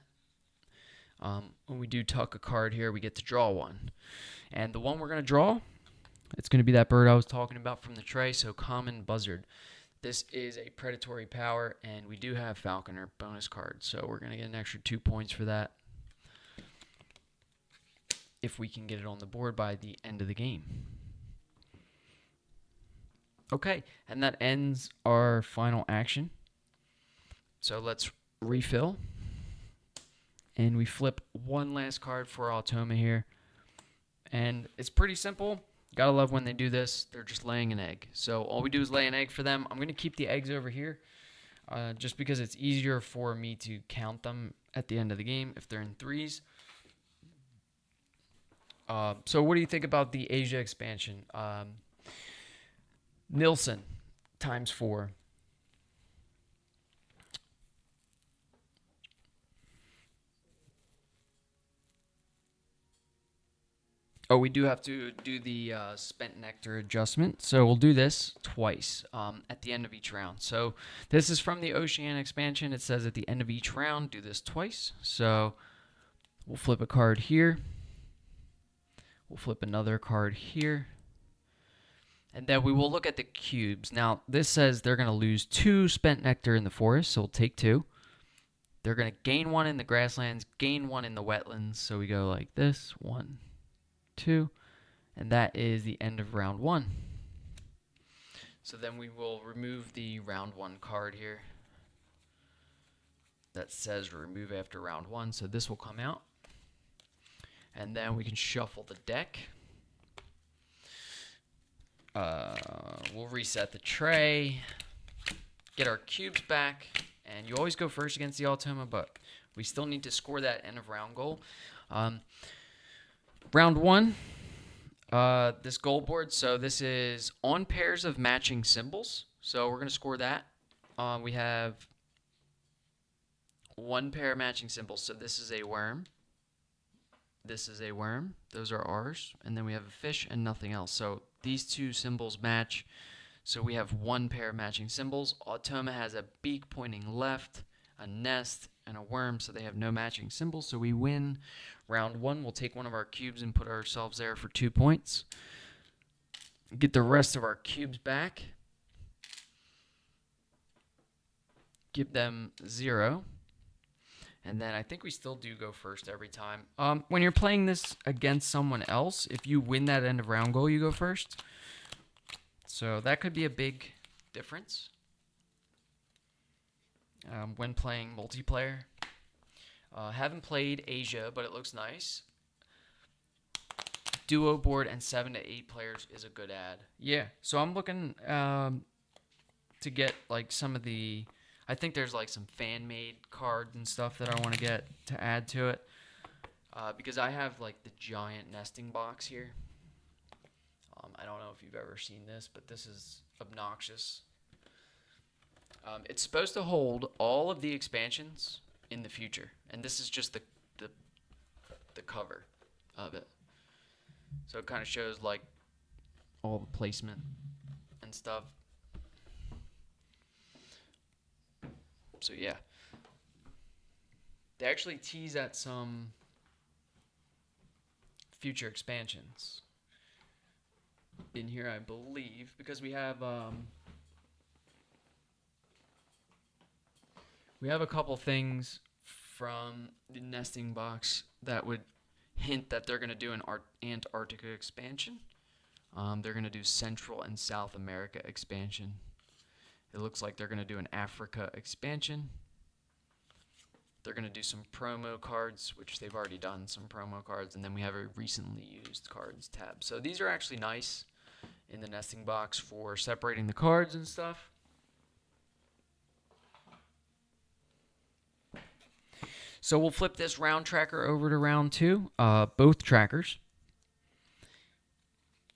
When we do tuck a card here, we get to draw one. And the one we're going to draw, it's going to be that bird I was talking about from the tray, so common buzzard. This is a predatory power, and we do have falconer bonus cards, so we're going to get an extra 2 points for that if we can get it on the board by the end of the game. Okay, and that ends our final action. So let's refill. And we flip one last card for Automa here. And it's pretty simple. Gotta love when they do this. They're just laying an egg. So all we do is lay an egg for them. I'm going to keep the eggs over here just because it's easier for me to count them at the end of the game if they're in 3s. So what do you think about the Asia expansion? Nilsson times 4. Oh, we do have to do the spent nectar adjustment. So we'll do this twice at the end of each round. So this is from the Oceania expansion. It says at the end of each round, do this twice. So we'll flip a card here. We'll flip another card here. And then we will look at the cubes. Now, this says they're going to lose 2 spent nectar in the forest, so we'll take 2. They're going to gain 1 in the grasslands, gain 1 in the wetlands. So we go like this, 1, 2, and that is the end of round 1. So then we will remove the round 1 card here that says remove after round 1. So this will come out. And then we can shuffle the deck. We'll reset the tray, get our cubes back, and you always go first against the Automa, but we still need to score that end of round goal. Round 1, this goal board, so this is on pairs of matching symbols, so we're going to score that. We have 1 pair of matching symbols, so this is a worm. This is a worm. Those are ours. And then we have a fish and nothing else. So these 2 symbols match. So we have 1 pair of matching symbols. Automa has a beak pointing left, a nest, and a worm. So they have no matching symbols. So we win round 1. We'll take one of our cubes and put ourselves there for 2 points. Get the rest of our cubes back. Give them 0. And then I think we still do go first every time. When you're playing this against someone else, if you win that end of round goal, you go first. So that could be a big difference when playing multiplayer. Haven't played Asia, but it looks nice. Duo board and 7 to 8 players is a good add. Yeah, so I'm looking to get like some of the. I think there's like some fan-made cards and stuff that I want to get to add to it. Because I have like the giant nesting box here. I don't know if you've ever seen this, but this is obnoxious. It's supposed to hold all of the expansions in the future, and this is just the cover of it. So it kind of shows like all the placement and stuff. So yeah, they actually tease at some future expansions in here, I believe, because we have a couple things from the nesting box that would hint that they're going to do an Antarctica expansion. They're going to do Central and South America expansion. It looks like they're going to do an Africa expansion. They're going to do some promo cards, which they've already done some promo cards, and then we have a recently used cards tab. So these are actually nice in the nesting box for separating the cards and stuff. So we'll flip this round tracker over to round 2, both trackers.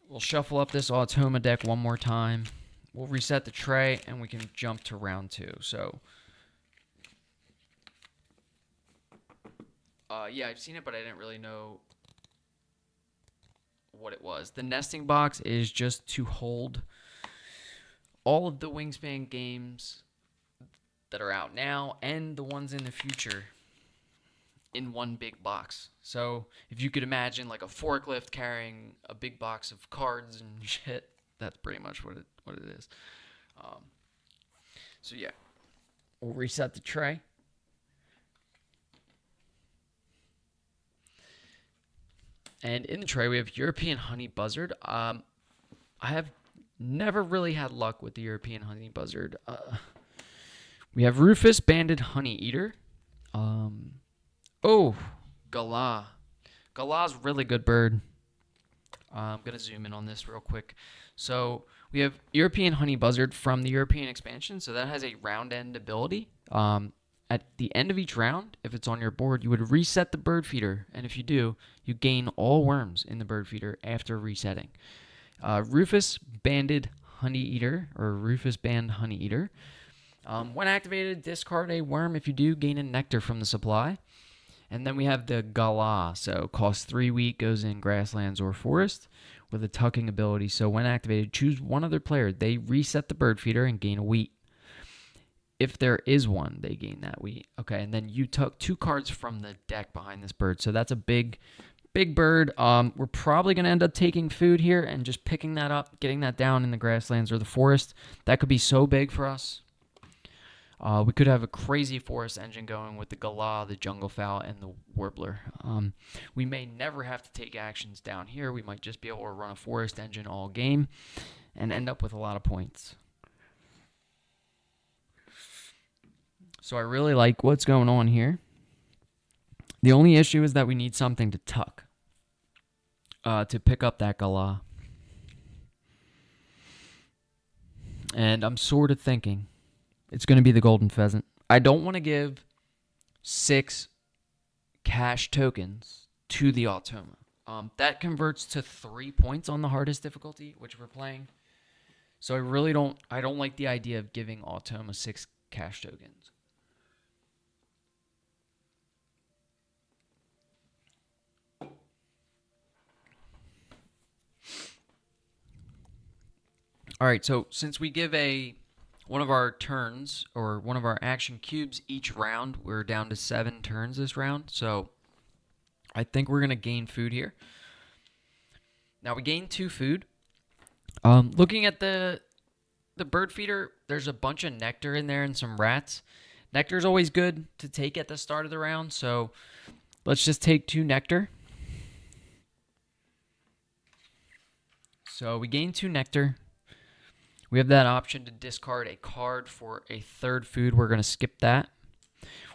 We'll shuffle up this Automa deck one more time. We'll reset the tray, and we can jump to round 2. So, yeah, I've seen it, but I didn't really know what it was. The nesting box is just to hold all of the Wingspan games that are out now and the ones in the future in one big box. So if you could imagine like a forklift carrying a big box of cards and shit, that's pretty much what it is. So yeah, we'll reset the tray. And in the tray we have European Honey Buzzard. I have never really had luck with the European Honey Buzzard. We have Rufus Banded Honey Eater. Oh, Galah. Galah's a really good bird. I'm going to zoom in on this real quick. So we have European Honey Buzzard from the European expansion. So that has a round end ability. At the end of each round, if it's on your board, you would reset the bird feeder. And if you do, you gain all worms in the bird feeder after resetting. Rufus Banded Honey Eater, or Rufus Band Honey Eater. When activated, discard a worm. If you do, gain a nectar from the supply. And then we have the Galah. So costs 3 wheat, goes in grasslands or forest with a tucking ability. So when activated, choose one other player. They reset the bird feeder and gain a wheat. If there is one, they gain that wheat. Okay, and then you took 2 cards from the deck behind this bird. So that's a big bird. We're probably going to end up taking food here and just picking that up, getting that down in the grasslands or the forest. That could be so big for us. We could have a crazy forest engine going with the Galah, the Jungle Fowl, and the Warbler. We may never have to take actions down here. We might just be able to run a forest engine all game and end up with a lot of points. So I really like what's going on here. The only issue is that we need something to tuck to pick up that Galah. And I'm sort of thinking it's going to be the golden pheasant. I don't want to give 6 cash tokens to the Automa. That converts to 3 points on the hardest difficulty, which we're playing. So I don't like the idea of giving Automa 6 cash tokens. All right, so since we give one of our turns or one of our action cubes each round, we're down to 7 turns this round. So I think we're going to gain food here. Now we gain 2 food. Looking at the bird feeder, there's a bunch of nectar in there and some rats. Nectar is always good to take at the start of the round, so let's just take 2 nectar. So we gain 2 nectar. We have that option to discard a card for a 3rd food. We're going to skip that.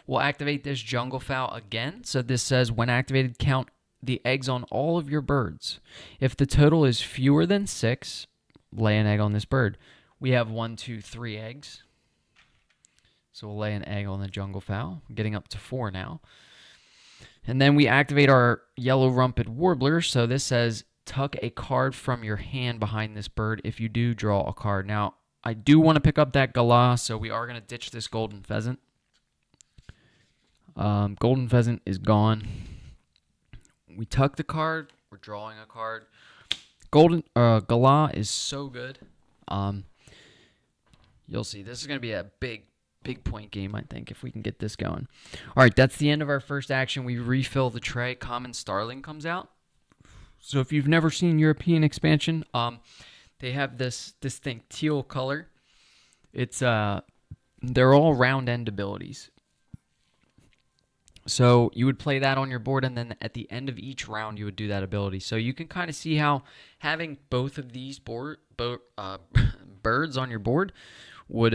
we'll activate this jungle fowl again. So this says, when activated, count the eggs on all of your birds. If the total is fewer than 6, lay an egg on this bird. We have 1, 2, 3 eggs. So we'll lay an egg on the jungle fowl. I'm getting up to 4 now. And then we activate our yellow-rumped warbler. So this says, tuck a card from your hand behind this bird. If you do, draw a card. Now, I do want to pick up that galah, so we are going to ditch this golden pheasant. Golden pheasant is gone. We tuck the card. We're drawing a card. Galah is so good. You'll see. This is going to be a big point game, I think, if we can get this going. All right, that's the end of our first action. We refill the tray. Common Starling comes out. So if you've never seen European expansion, they have this distinct teal color. It's they're all round end abilities. So you would play that on your board, and then at the end of each round, you would do that ability. So you can kind of see how having both of these birds on your board would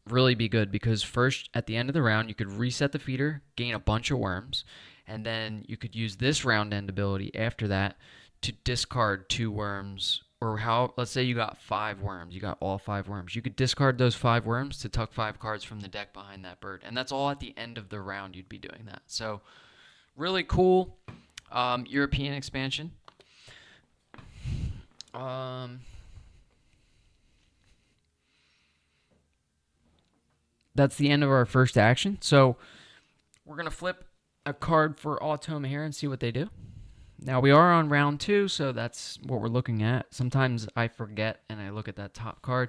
really be good, because first, at the end of the round, you could reset the feeder, gain a bunch of worms, and then you could use this round end ability after that to discard 2 worms, or let's say you got 5 worms, you got all 5 worms. You could discard those 5 worms to tuck 5 cards from the deck behind that bird, and that's all at the end of the round you'd be doing that. So really cool European expansion. That's the end of our first action. So we're going to flip a card for Automa here and see what they do. Now we are on round 2, so that's what we're looking at. Sometimes I forget and I look at that top card,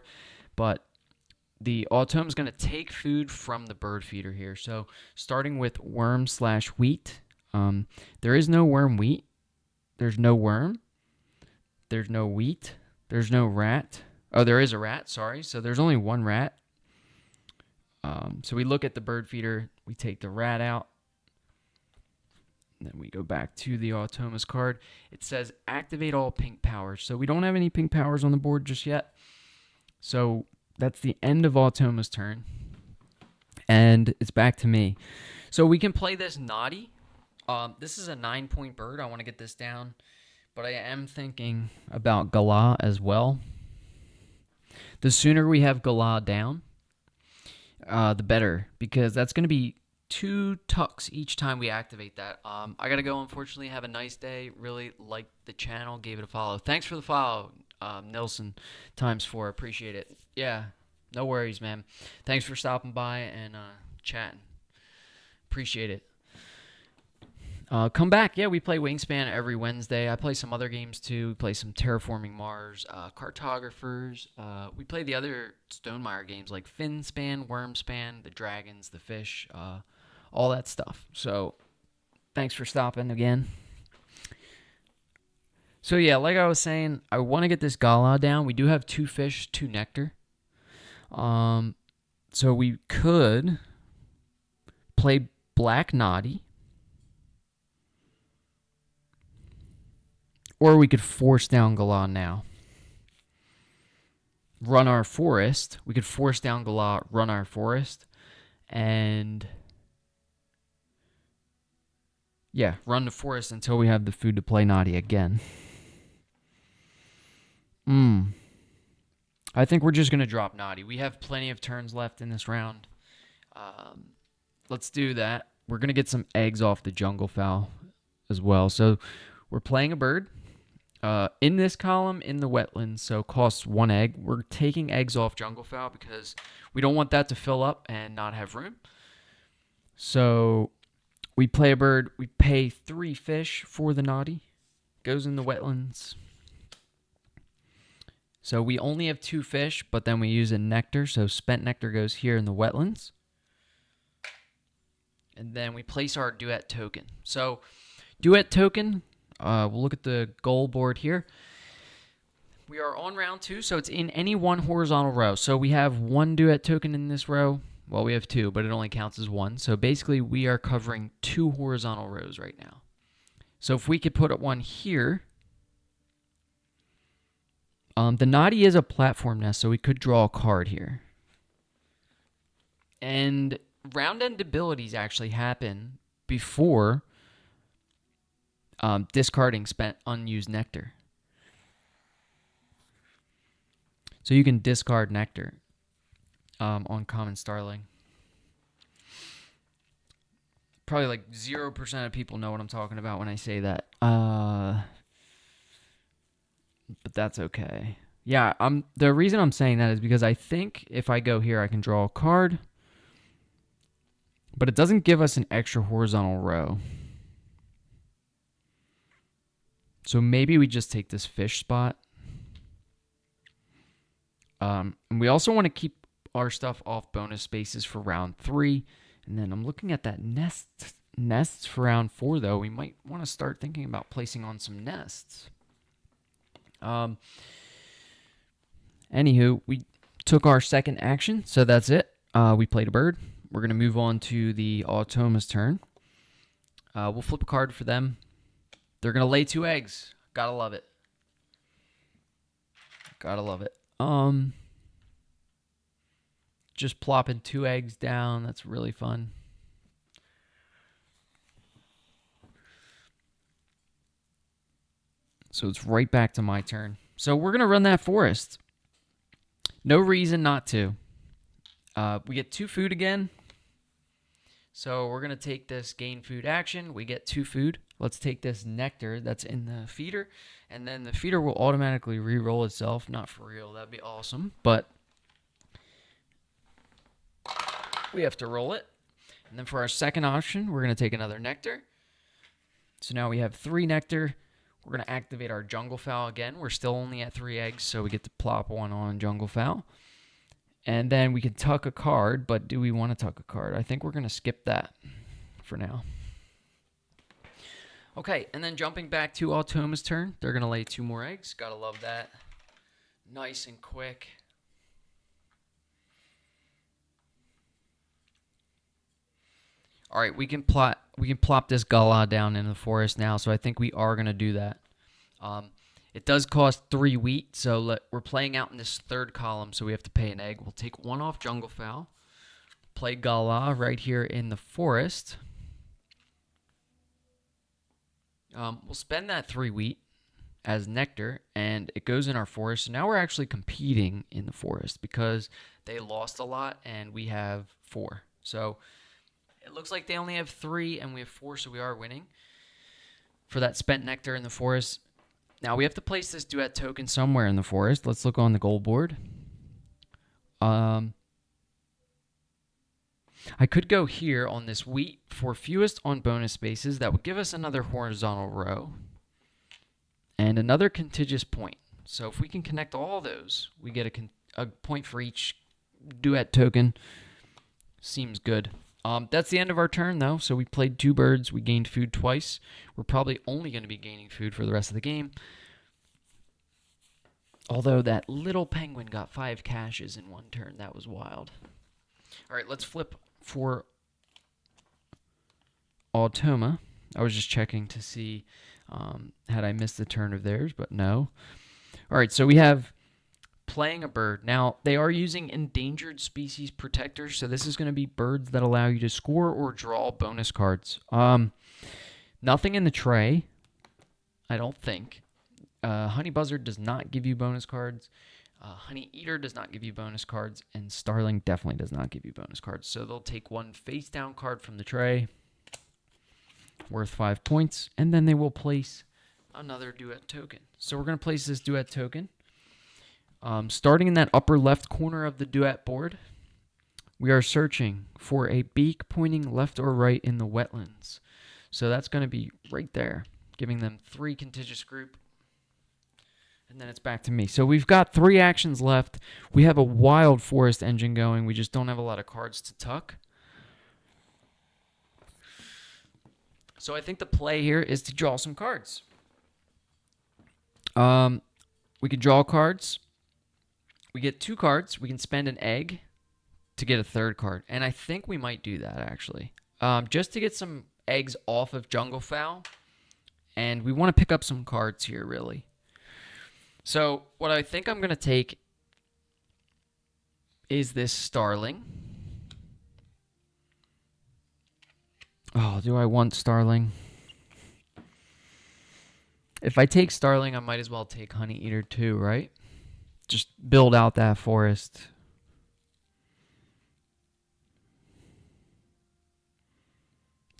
but the Automa is going to take food from the bird feeder here. So starting with worm/wheat. There is no worm wheat. There's no worm. There's no wheat. There's no rat. Oh, there is a rat, sorry. So there's only 1 rat. So we look at the bird feeder, we take the rat out, and then we go back to the Automa's card. It says activate all pink powers. So we don't have any pink powers on the board just yet. So that's the end of Automa's turn. And it's back to me. So we can play this Naughty. This is a 9-point bird. I want to get this down. But I am thinking about Galah as well. The sooner we have Galah down, the better, because that's going to be 2 tucks each time we activate that. I got to go, unfortunately. Have a nice day. Really liked the channel. Gave it a follow. Thanks for the follow, Nelson ×4. Appreciate it. Yeah, no worries, man. Thanks for stopping by and chatting. Appreciate it. Come back. Yeah, we play Wingspan every Wednesday. I play some other games too. We play some Terraforming Mars, Cartographers. We play the other Stonemaier games like Finspan, Wormspan, the dragons, the fish, all that stuff. So thanks for stopping again. So yeah, like I was saying, I want to get this Galah down. We do have 2 fish, 2 nectar. So we could play Black Naughty. Or we could force down Galah now. Run our forest. We could force down Galah, run our forest, and yeah, run the forest until we have the food to play Naughty again. I think we're just going to drop Naughty. We have plenty of turns left in this round. Let's do that. We're going to get some eggs off the jungle fowl as well. So we're playing a bird. In this column, in the wetlands, so costs 1 egg. We're taking eggs off jungle fowl because we don't want that to fill up and not have room. So we play a bird. We pay 3 fish for the Naughty. Goes in the wetlands. So we only have 2 fish, but then we use a nectar. So spent nectar goes here in the wetlands. And then we place our duet token. So duet token... we'll look at the goal board here. We are on round 2, so it's in any one horizontal row. So we have 1 duet token in this row. Well, we have 2, but it only counts as 1. So basically, we are covering 2 horizontal rows right now. So if we could put 1 here. The Naughty is a platform nest, so we could draw a card here. And round end abilities actually happen before discarding spent unused nectar. So you can discard nectar on common starling. Probably like 0% of people know what I'm talking about when I say that. But that's okay. Yeah, the reason I'm saying that is because I think if I go here, I can draw a card. But it doesn't give us an extra horizontal row. So maybe we just take this fish spot. And we also want to keep our stuff off bonus spaces for round 3. And then I'm looking at that nests for round 4, though. We might want to start thinking about placing on some nests. Anywho, we took our second action, so that's it. We played a bird. We're going to move on to the Automa's turn. We'll flip a card for them. They're going to lay 2 eggs. Gotta love it. Gotta love it. Just plopping 2 eggs down. That's really fun. So it's right back to my turn. So we're going to run that forest. No reason not to. We get 2 food again. So we're going to take this gain food action. We get 2 food. Let's take this nectar that's in the feeder. And then the feeder will automatically re-roll itself. Not for real. That'd be awesome. But we have to roll it. And then for our second option, we're going to take another nectar. So now we have 3 nectar. We're going to activate our jungle fowl again. We're still only at 3 eggs, so we get to plop 1 on jungle fowl. And then we can tuck a card, but do we want to tuck a card? I think we're going to skip that for now. Okay, and then jumping back to Automa's turn. They're going to lay 2 more eggs. Gotta love that. Nice and quick. All right, we can plop this Gala down in the forest now, so I think we are going to do that. It does cost 3 wheat, so we're playing out in this third column, so we have to pay an egg. We'll take 1 off jungle fowl, play Gala right here in the forest. We'll spend that 3 wheat as nectar, and it goes in our forest. So now we're actually competing in the forest because they lost a lot, and we have 4. So it looks like they only have 3, and we have 4, so we are winning for that spent nectar in the forest. Now we have to place this duet token somewhere in the forest. Let's look on the goal board. I could go here on this wheat for fewest on bonus spaces. That would give us another horizontal row and another contiguous point. So if we can connect all those, we get a point for each duet token. Seems good. That's the end of our turn, though. So we played 2 birds. We gained food twice. We're probably only going to be gaining food for the rest of the game. Although that little penguin got 5 caches in 1 turn. That was wild. All right, let's flip for Automa. I was just checking to see had I missed the turn of theirs, but no. All right, so we have playing a bird. Now, they are using endangered species protectors, so this is going to be birds that allow you to score or draw bonus cards. Nothing in the tray, I don't think. Honey Buzzard does not give you bonus cards. Honey Eater does not give you bonus cards, and Starling definitely does not give you bonus cards. So they'll take 1 face-down card from the tray, worth 5 points, and then they will place another duet token. So we're going to place this duet token. Starting in that upper left corner of the duet board, we are searching for a beak pointing left or right in the wetlands. So that's going to be right there, giving them 3 contiguous group. And then it's back to me. So we've got 3 actions left. We have a wild forest engine going. We just don't have a lot of cards to tuck. So I think the play here is to draw some cards. We can draw cards. We get 2 cards. We can spend an egg to get a 3rd card. And I think we might do that, actually. Just to get some eggs off of Jungle Fowl. And we want to pick up some cards here, really. So what I think I'm going to take is this Starling. Oh, do I want Starling? If I take Starling, I might as well take Honey Eater too, right? Just build out that forest.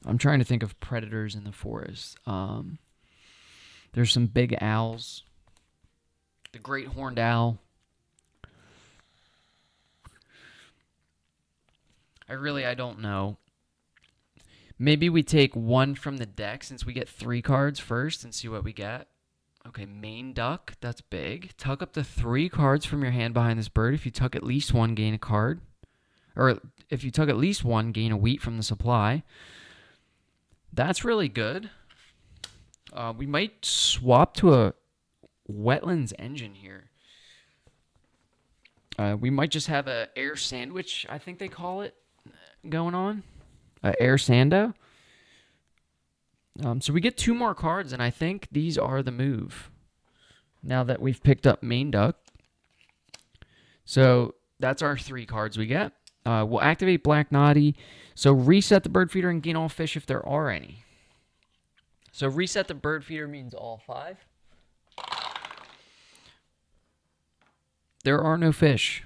I'm trying to think of predators in the forest. There's some big owls. The great horned owl. I don't know. Maybe we take one from the deck since we get 3 cards first and see what we get. Okay, main duck. That's big. Tuck up to 3 cards from your hand behind this bird. If you tuck at least one, gain a card. Or if you tuck at least one, gain a wheat from the supply. That's really good. We might swap to a wetlands engine here. We might just have a air sandwich, I think they call it, going on. Air Sando. So we get 2 more cards, and I think these are the move. Now that we've picked up main duck. So that's our 3 cards we get. We'll activate Black Naughty. So reset the bird feeder and gain all fish if there are any. So reset the bird feeder means all 5. There are no fish.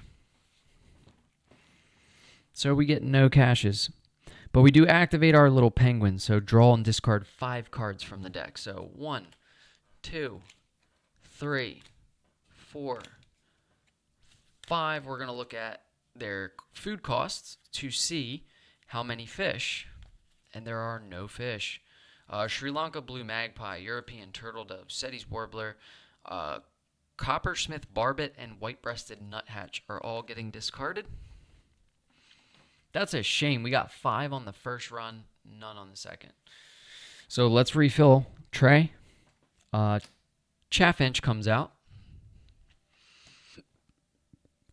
So we get no caches. But we do activate our little penguin. So draw and discard 5 cards from the deck. So 1, 2, 3, 4, 5. We're going to look at their food costs to see how many fish. And there are no fish. Sri Lanka blue magpie, European turtle dove, Seti's warbler, coppersmith barbet, and white-breasted nuthatch are all getting discarded. That's a shame. We got 5 on the first run, none on the second. So let's refill tray. Chaffinch comes out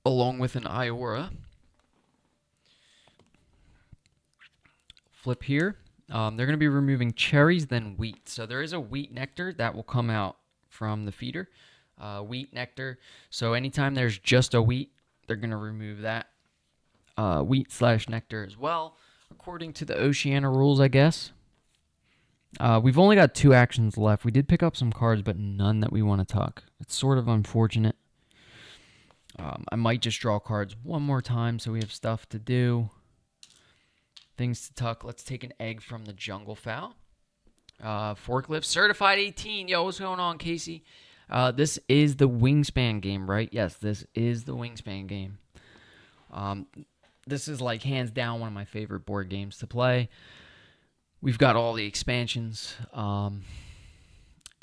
along with an Iora. Flip here. They're going to be removing cherries, then wheat. So there is a wheat nectar that will come out from the feeder. Wheat nectar. So anytime there's just a wheat, they're going to remove that wheat/nectar as well, according to the Oceania rules, I guess. We've only got 2 actions left. We did pick up some cards, but none that we want to tuck. It's sort of unfortunate. I might just draw cards one more time so we have stuff to do. Things to tuck. Let's take an egg from the jungle fowl. Forklift certified 18. Yo, what's going on, Casey? This is the Wingspan game, right? Yes, this is the Wingspan game. This is like hands down one of my favorite board games to play. We've got all the expansions. I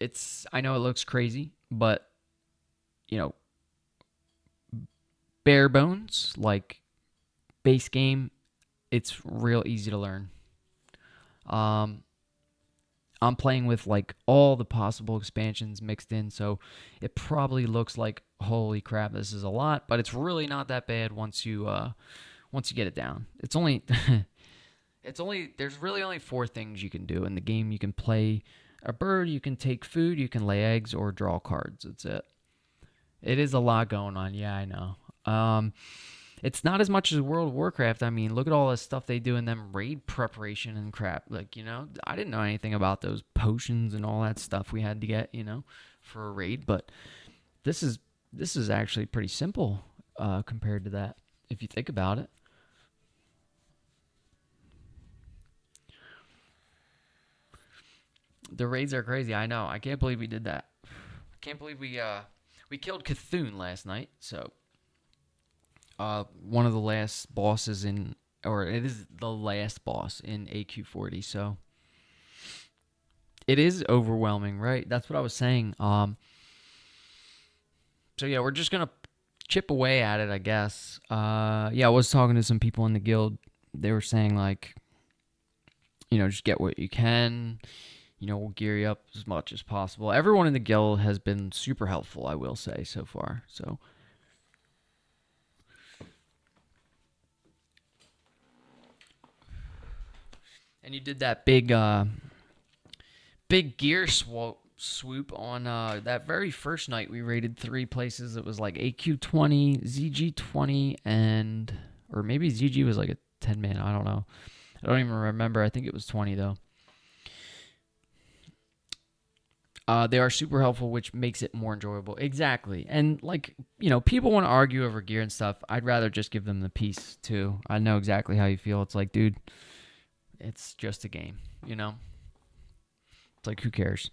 know it looks crazy, but you know, bare bones, like base game, it's real easy to learn. I'm playing with like all the possible expansions mixed in, so it probably looks like holy crap, this is a lot, but it's really not that bad once you get it down. It's only there's really only 4 things you can do in the game. You can play a bird, you can take food, you can lay eggs, or draw cards. That's it. It is a lot going on. Yeah, I know. It's not as much as World of Warcraft. I mean, look at all the stuff they do in them raid preparation and crap. Like, I didn't know anything about those potions and all that stuff we had to get, for a raid. But this is actually pretty simple compared to that, if you think about it. The raids are crazy. I know. I can't believe we did that. I can't believe we killed Cthulhu last night. So. One of the last bosses it is the last boss in AQ40, so it is overwhelming, right? That's what I was saying. So yeah, we're just gonna chip away at it, I guess. Yeah, I was talking to some people in the guild. They were saying like, just get what you can. We'll gear you up as much as possible. Everyone in the guild has been super helpful, I will say, so far. So. And you did that big gear swoop on that very first night. We raided 3 places. It was like AQ20, ZG20, or maybe ZG was like a 10-man. I don't know. I don't even remember. I think it was 20 though. They are super helpful, which makes it more enjoyable. Exactly. And like, people want to argue over gear and stuff. I'd rather just give them the piece too. I know exactly how you feel. It's like, dude, it's just a game, It's like, who cares?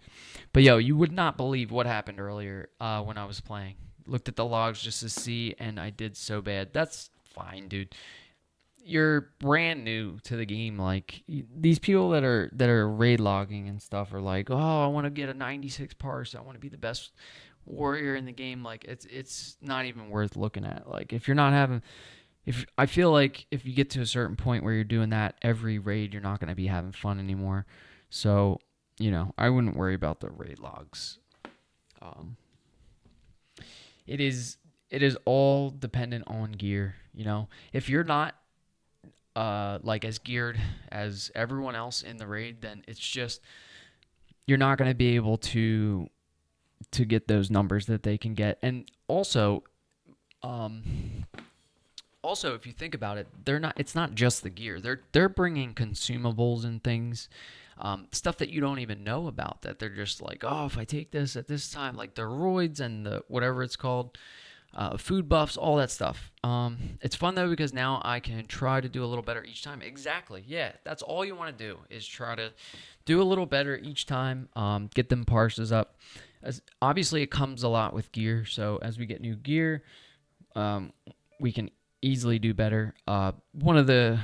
But yo, you would not believe what happened earlier when I was playing. Looked at the logs just to see, and I did so bad. That's fine, dude. You're brand new to the game. Like these people that are raid logging and stuff are like, oh, I want to get a 96 parse. I want to be the best warrior in the game. Like it's not even worth looking at. Like if you're not having, if I feel like if you get to a certain point where you're doing that every raid, you're not going to be having fun anymore. So I wouldn't worry about the raid logs. Um, it is all dependent on gear. If you're not like as geared as everyone else in the raid, then it's just you're not going to be able to get those numbers that they can get. And um, also if you think about it, it's not just the gear. They're bringing consumables and things, stuff that you don't even know about, that they're just like, oh, if I take this at this time, like the roids and the whatever it's called, food buffs, all that stuff. It's fun though because now I can try to do a little better each time. Exactly. Yeah, that's all you want to do is try to do a little better each time. Get them parses up. Obviously, it comes a lot with gear. So as we get new gear, we can easily do better. One of the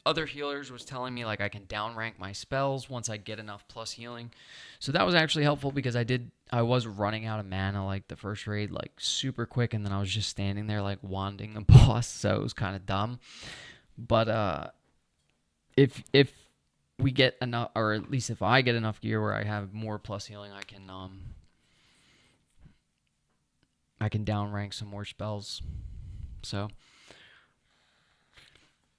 other healers was telling me like I can downrank my spells once I get enough plus healing. So that was actually helpful because I was running out of mana like the first raid like super quick, and then I was just standing there like wanding the boss, so it was kind of dumb. But if we get enough, or at least if I get enough gear where I have more plus healing, I can downrank some more spells. So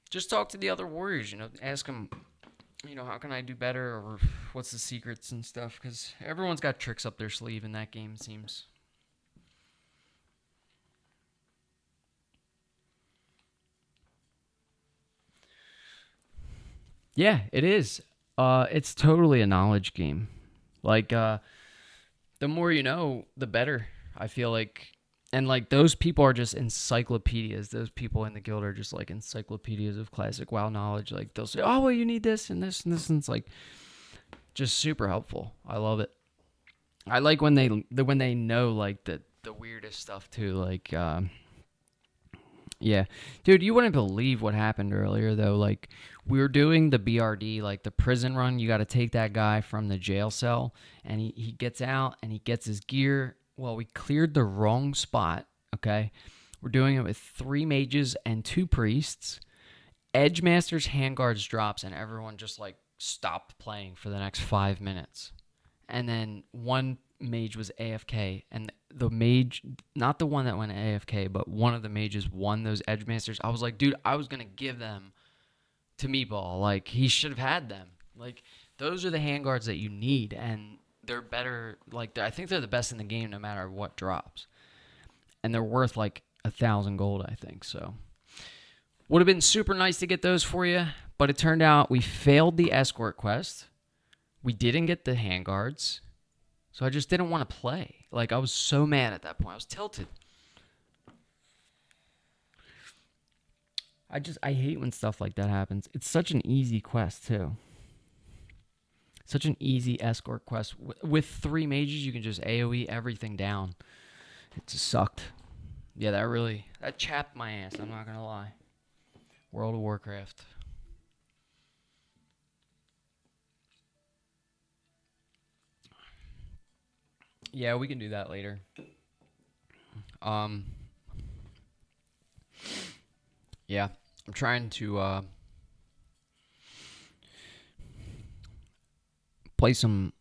just talk to the other warriors, ask them, how can I do better, or what's the secrets and stuff, because everyone's got tricks up their sleeve in that game, it seems. Yeah, it is. It's totally a knowledge game. Like, the more you know, the better. I feel like, and like those people are just encyclopedias. Those people in the guild are just like encyclopedias of classic WoW knowledge. Like they'll say, "Oh, well, you need this and this and this," and it's like just super helpful. I love it. I like when they know like the weirdest stuff too. Like, yeah, dude, you wouldn't believe what happened earlier though. Like we were doing the BRD, like the prison run. You got to take that guy from the jail cell, and he gets out and he gets his gear. Well, we cleared the wrong spot. Okay, we're doing it with 3 mages and 2 priests. Edge Master's handguards drops, and everyone just like stopped playing for the next 5 minutes. And then one mage was AFK, and the mage, not the one that went AFK, but one of the mages won those Edge Masters. I was like, dude, I was gonna give them to Meatball. Like he should have had them. Like those are the handguards that you need, and they're better. Like I think they're the best in the game, no matter what drops, and they're worth like 1,000 gold, I think. So would have been super nice to get those for you, but it turned out we failed the escort quest. We didn't get the handguards. So I just didn't want to play. Like, I was so mad at that point. I was tilted. I hate when stuff like that happens. It's such an easy quest, too. Such an easy escort quest. With 3 mages, you can just AoE everything down. It just sucked. Yeah, that chapped my ass, I'm not going to lie. World of Warcraft. Yeah, we can do that later. Yeah, I'm trying to play some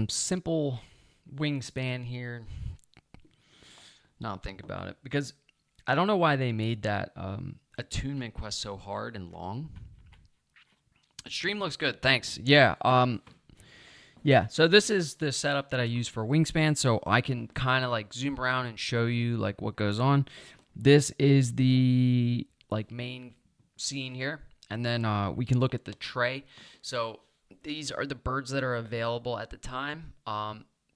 simple Wingspan here. Not think about it because I don't know why they made that attunement quest so hard and long. The stream looks good, thanks. Yeah, yeah, so this is the setup that I use for Wingspan, so I can kind of like zoom around and show you like what goes on. This is the like main scene here. And then we can look at the tray. So these are the birds that are available at the time.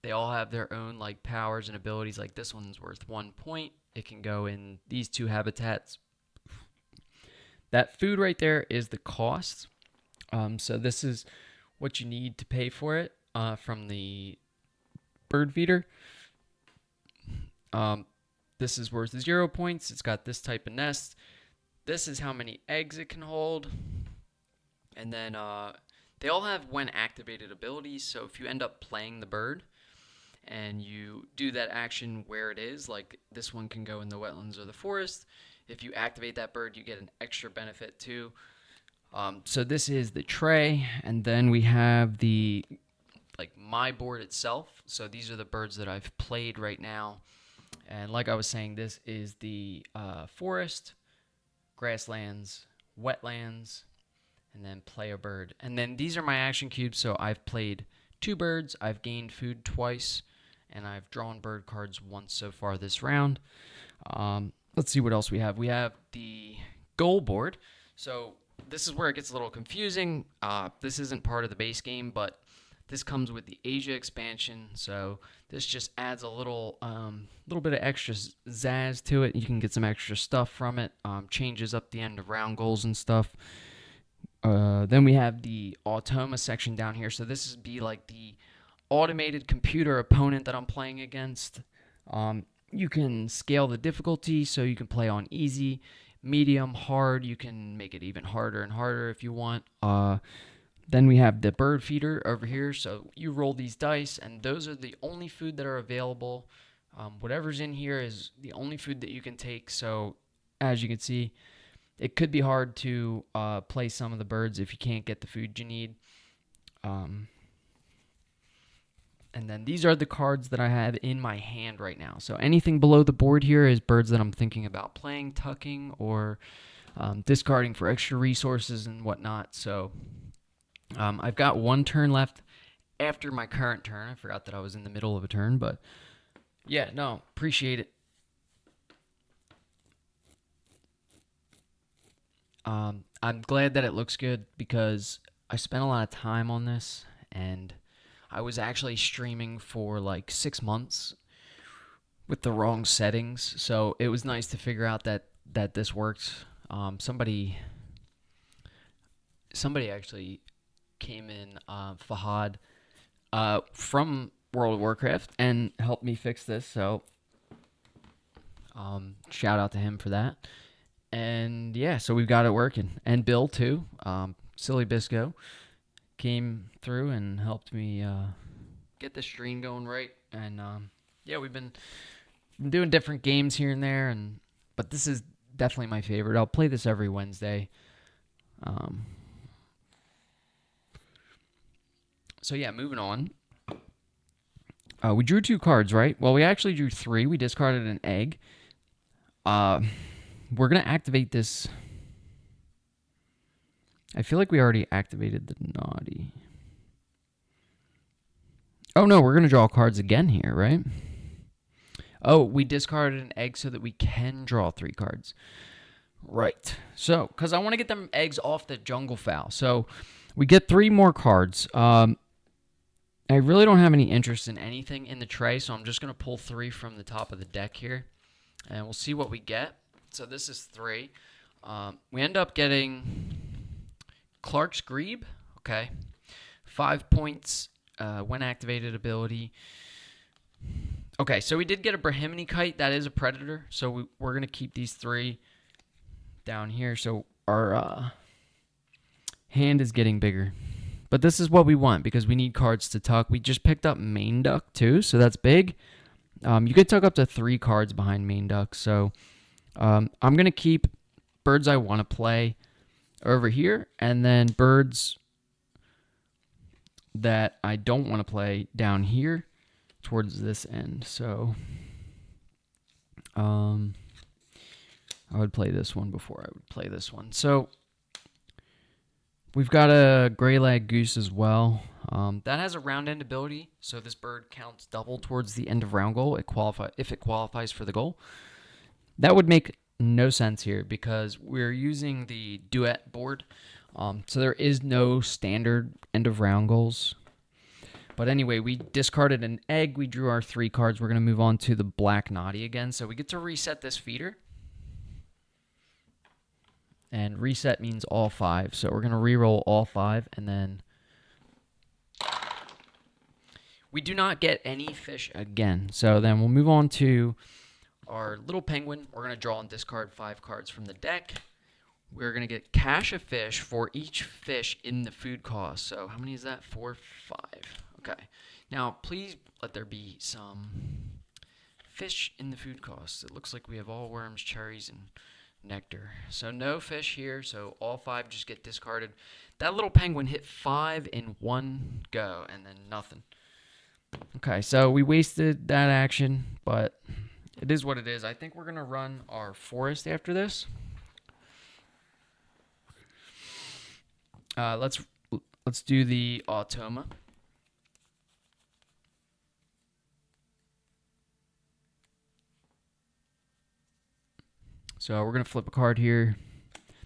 They all have their own like powers and abilities. Like this one's worth 1 point. It can go in these two habitats. That food right there is the cost. So this is what you need to pay for it from the bird feeder. This is worth 0 points. It's got this type of nest. This is how many eggs it can hold. And then they all have when activated abilities. So if you end up playing the bird and you do that action where it is, like this one can go in the wetlands or the forest, if you activate that bird, you get an extra benefit too. So this is the tray, and then we have the my board itself. So these are the birds that I've played right now. And like I was saying, this is the forest, grasslands, wetlands, and then play a bird. And then these are my action cubes. So I've played 2 birds, I've gained food twice, and I've drawn bird cards once so far this round. Let's see what else we have. We have the goal board. So this is where it gets a little confusing. This isn't part of the base game, but this comes with the Asia expansion. So this just adds a little bit of extra zazz to it. You can get some extra stuff from it. Changes up the end of round goals and stuff. Then we have the Automa section down here. So this would be like the automated computer opponent that I'm playing against. You can scale the difficulty, so you can play on easy, medium, hard. You can make it even harder and harder if you want. Then we have the bird feeder over here. So you roll these dice, and those are the only food that are available. Whatever's in here is the only food that you can take. So as you can see, it could be hard to play some of the birds if you can't get the food you need. And then these are the cards that I have in my hand right now. So anything below the board here is birds that I'm thinking about playing, tucking, or discarding for extra resources and whatnot. So I've got 1 turn left after my current turn. I forgot that I was in the middle of a turn, but yeah, no, appreciate it. I'm glad that it looks good because I spent a lot of time on this, and I was actually streaming for like 6 months with the wrong settings, so it was nice to figure out that this worked. Somebody actually came in, Fahad, from World of Warcraft, and helped me fix this. So shout out to him for that. And yeah, so we've got it working. And Bill too, Silly Bisco, came through and helped me get the stream going right. And yeah, we've been doing different games here and there, but this is definitely my favorite. I'll play this every Wednesday. So yeah, moving on. We drew 2 cards, right? Well, we actually drew 3. We discarded an egg. We're going to activate this. I feel like we already activated the naughty. Oh, no, we're going to draw cards again here, right? Oh, we discarded an egg so that we can draw 3 cards. Right. So, because I want to get them eggs off the jungle fowl. So, we get 3 more cards. I really don't have any interest in anything in the tray, so I'm just going to pull 3 from the top of the deck here. And we'll see what we get. So this is 3. We end up getting Clark's Grebe. Okay. 5 points when activated ability. Okay, so we did get a Brahminy Kite. That is a predator. So we're going to keep these 3 down here. So our hand is getting bigger. But this is what we want because we need cards to tuck. We just picked up Main Duck too, so that's big. You could tuck up to 3 cards behind Main Duck. So I'm going to keep birds I want to play over here, and then birds that I don't want to play down here towards this end. So I would play this one before I would play this one. So we've got a gray lag goose as well. That has a round end ability, so this bird counts double towards the end of round goal. If it qualifies for the goal. That would make no sense here because we're using the duet board. So there is no standard end of round goals. But anyway, we discarded an egg. We drew our 3 cards. We're going to move on to the black naughty again. So we get to reset this feeder. And reset means all 5. So we're going to re-roll all 5. And then we do not get any fish again. So then we'll move on to our little penguin. We're going to draw and discard 5 cards from the deck. We're going to get cash a fish for each fish in the food cost. So how many is that? 4, 5. Okay. Now, please let there be some fish in the food cost. It looks like we have all worms, cherries, and nectar. So no fish here, so all 5 just get discarded. That little penguin hit 5 in one go, and then nothing. Okay, so we wasted that action, but it is what it is. I think we're going to run our forest after this. Let's do the automa. So we're going to flip a card here.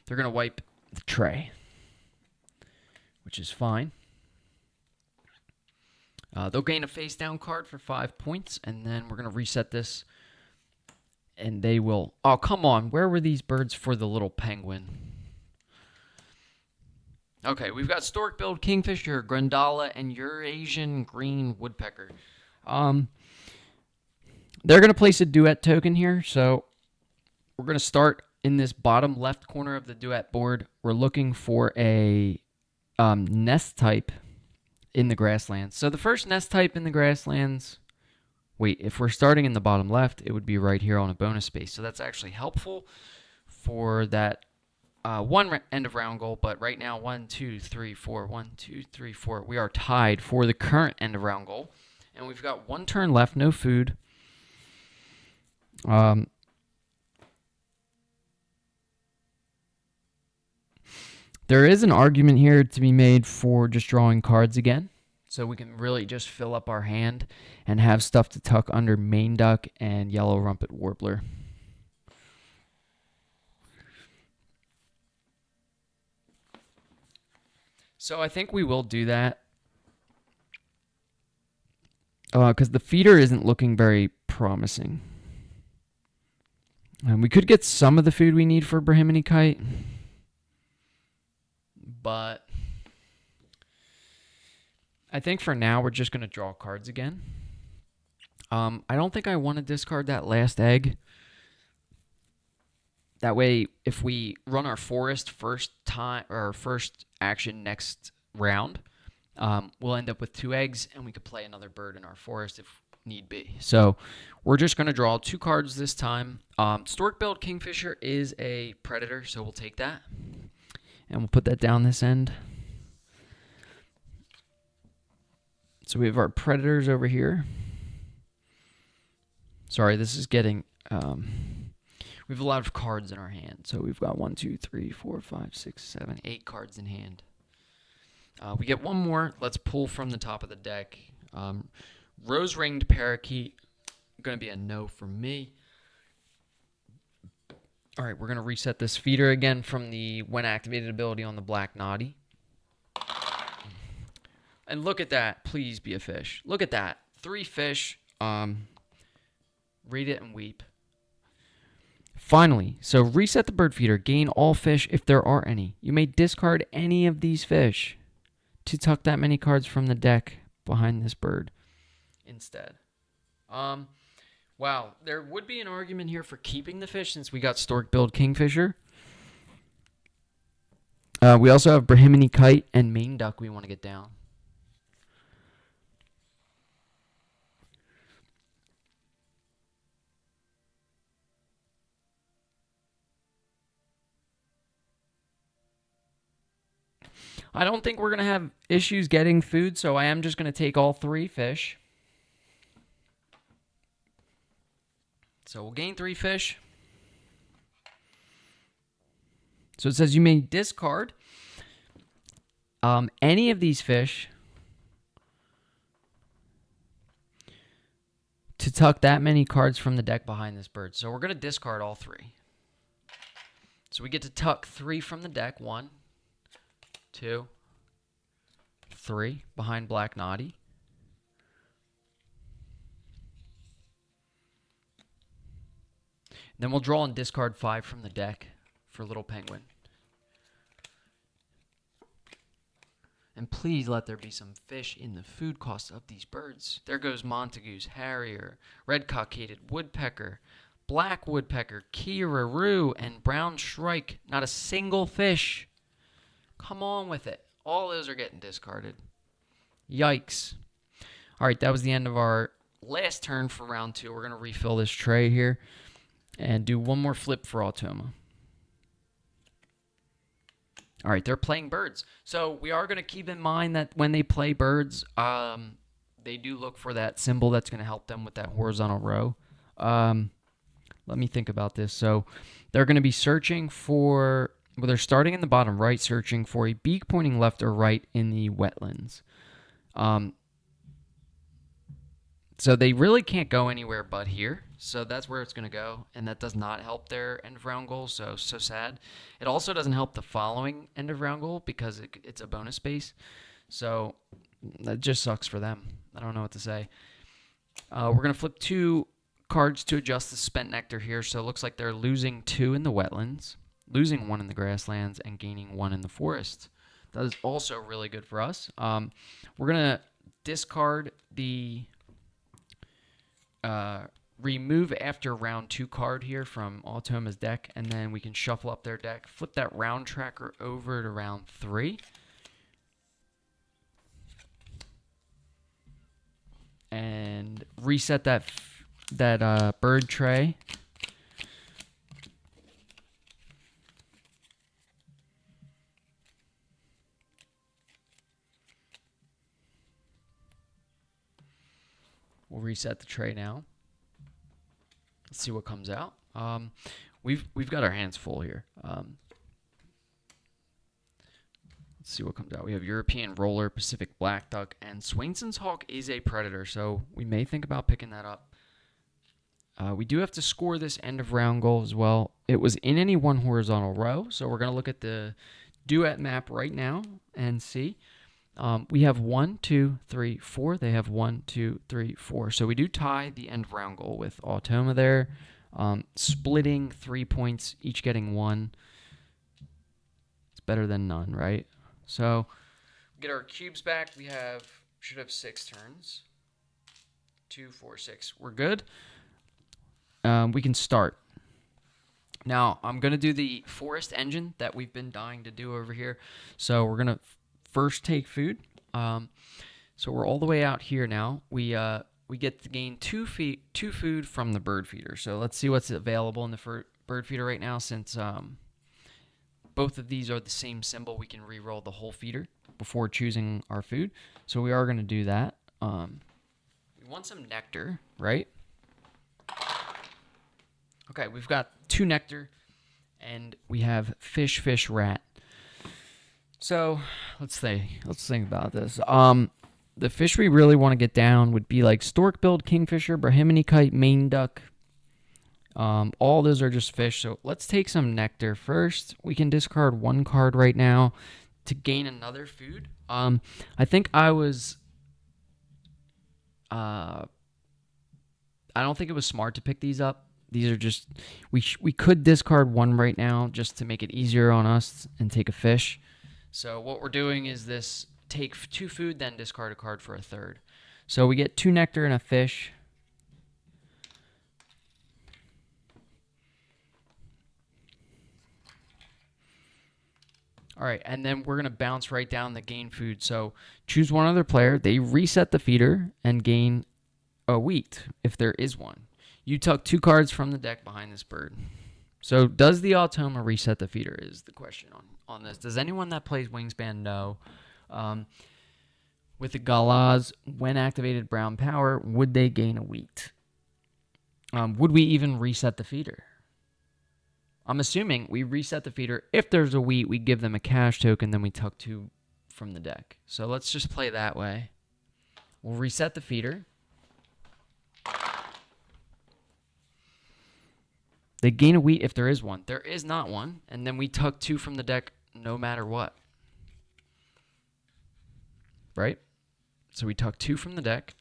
They're going to wipe the tray, which is fine. They'll gain a face down card for 5 points, and then we're going to reset this. And they will... Oh, come on. Where were these birds for the little penguin? Okay, we've got stork-billed kingfisher, Grandala, and Eurasian green woodpecker. They're going to place a duet token here, so we're going to start in this bottom left corner of the duet board. We're looking for a nest type in the grasslands. So the first nest type in the grasslands... Wait, if we're starting in the bottom left, it would be right here on a bonus space. So that's actually helpful for that one end of round goal. But right now, 1, 2, 3, 4, 1, 2, 3, 4. We are tied for the current end of round goal. And we've got 1 turn left, no food. There is an argument here to be made for just drawing cards again. So we can really just fill up our hand and have stuff to tuck under Main Duck and Yellow Rumpet Warbler. So I think we will do that. Because the feeder isn't looking very promising. We could get some of the food we need for Brahminy Kite. But I think for now we're just going to draw cards again. I don't think I want to discard that last egg. That way, if we run our forest first action next round, we'll end up with 2 eggs, and we could play another bird in our forest if need be. So we're just going to draw 2 cards this time. Stork-billed kingfisher is a predator, so we'll take that. And we'll put that down this end. So we have our predators over here. Sorry, this is getting... we have a lot of cards in our hand. So we've got 1, 2, 3, 4, 5, 6, 7, 8 cards in hand. We get 1 more. Let's pull from the top of the deck. Rose-ringed parakeet. Going to be a no for me. All right, we're going to reset this feeder again from the when activated ability on the black naughty. And look at that. Please be a fish. Look at that. 3 fish. Read it and weep. Finally, so reset the bird feeder. Gain all fish if there are any. You may discard any of these fish to tuck that many cards from the deck behind this bird instead. Wow, there would be an argument here for keeping the fish since we got stork-billed kingfisher. We also have Brahminy Kite and Main Duck we want to get down. I don't think we're going to have issues getting food, so I am just going to take all 3 fish. So we'll gain 3 fish. So it says you may discard any of these fish to tuck that many cards from the deck behind this bird. So we're going to discard all 3. So we get to tuck 3 from the deck. 1, 2, 3 behind Black Naughty. Then we'll draw and discard 5 from the deck for Little Penguin. And please let there be some fish in the food cost of these birds. There goes Montague's Harrier, Red-cockaded Woodpecker, Black Woodpecker, Kiraroo, and Brown Shrike. Not a single fish. Come on with it. All those are getting discarded. Yikes. All right, that was the end of our last turn for round 2. We're going to refill this tray here and do one more flip for Automa. All right, they're playing birds. So we are going to keep in mind that when they play birds, they do look for that symbol that's going to help them with that horizontal row. Let me think about this. So they're going to be searching for, well, they're starting in the bottom right, searching for a beak pointing left or right in the wetlands. So they really can't go anywhere but here. So that's where it's going to go, and that does not help their end of round goal, so sad. It also doesn't help the following end of round goal because it's a bonus space. So that just sucks for them. I don't know what to say. We're going to flip 2 cards to adjust the spent nectar here. So it looks like they're losing 2 in the wetlands, losing 1 in the grasslands, and gaining 1 in the forest. That is also really good for us. We're going to discard the remove after round 2 card here from Automa's deck, and then we can shuffle up their deck, flip that round tracker over to round 3. And reset that bird tray. We'll reset the tray now. Let's see what comes out. We've got our hands full here. Let's see what comes out. We have European Roller, Pacific Black Duck, and Swainson's Hawk is a predator, so we may think about picking that up. We do have to score this end of round goal as well. It was in any one horizontal row, so we're going to look at the duet map right now and see. We have 1, 2, 3, 4. They have 1, 2, 3, 4. So we do tie the end of round goal with Automa there, splitting 3 points, each getting 1. It's better than none, right? So we get our cubes back. We should have 6 turns. 2, 4, 6. We're good. We can start. Now I'm gonna do the forest engine that we've been dying to do over here. So we're gonna first take food. So we're all the way out here now. We get to gain 2 food from the bird feeder. So let's see what's available in the bird feeder right now. Since both of these are the same symbol, we can re-roll the whole feeder before choosing our food. So we are going to do that. We want some nectar, right? Okay, we've got 2 nectar, and we have fish, fish, rat. So let's think about this. The fish we really want to get down would be like stork-billed kingfisher, Brahminy kite, Maine duck. All those are just fish. So let's take some nectar first. We can discard 1 card right now to gain another food. I think I don't think it was smart to pick these up. These are just we could discard 1 right now just to make it easier on us and take a fish. So what we're doing is this: take 2 food, then discard a card for a 3rd. So we get 2 nectar and a fish. All right, and then we're going to bounce right down the gain food. So choose one other player. They reset the feeder and gain a wheat, if there is one. You took 2 cards from the deck behind this bird. So does the Automa reset the feeder is the question on this. Does anyone that plays Wingspan know? With the Galaz, when activated brown power, would they gain a wheat? Would we even reset the feeder? I'm assuming we reset the feeder. If there's a wheat, we give them a cash token, then we tuck 2 from the deck. So let's just play that way. We'll reset the feeder. They gain a wheat if there is one. There is not one, and then we tuck 2 from the deck no matter what. Right? So we tuck 2 from the deck.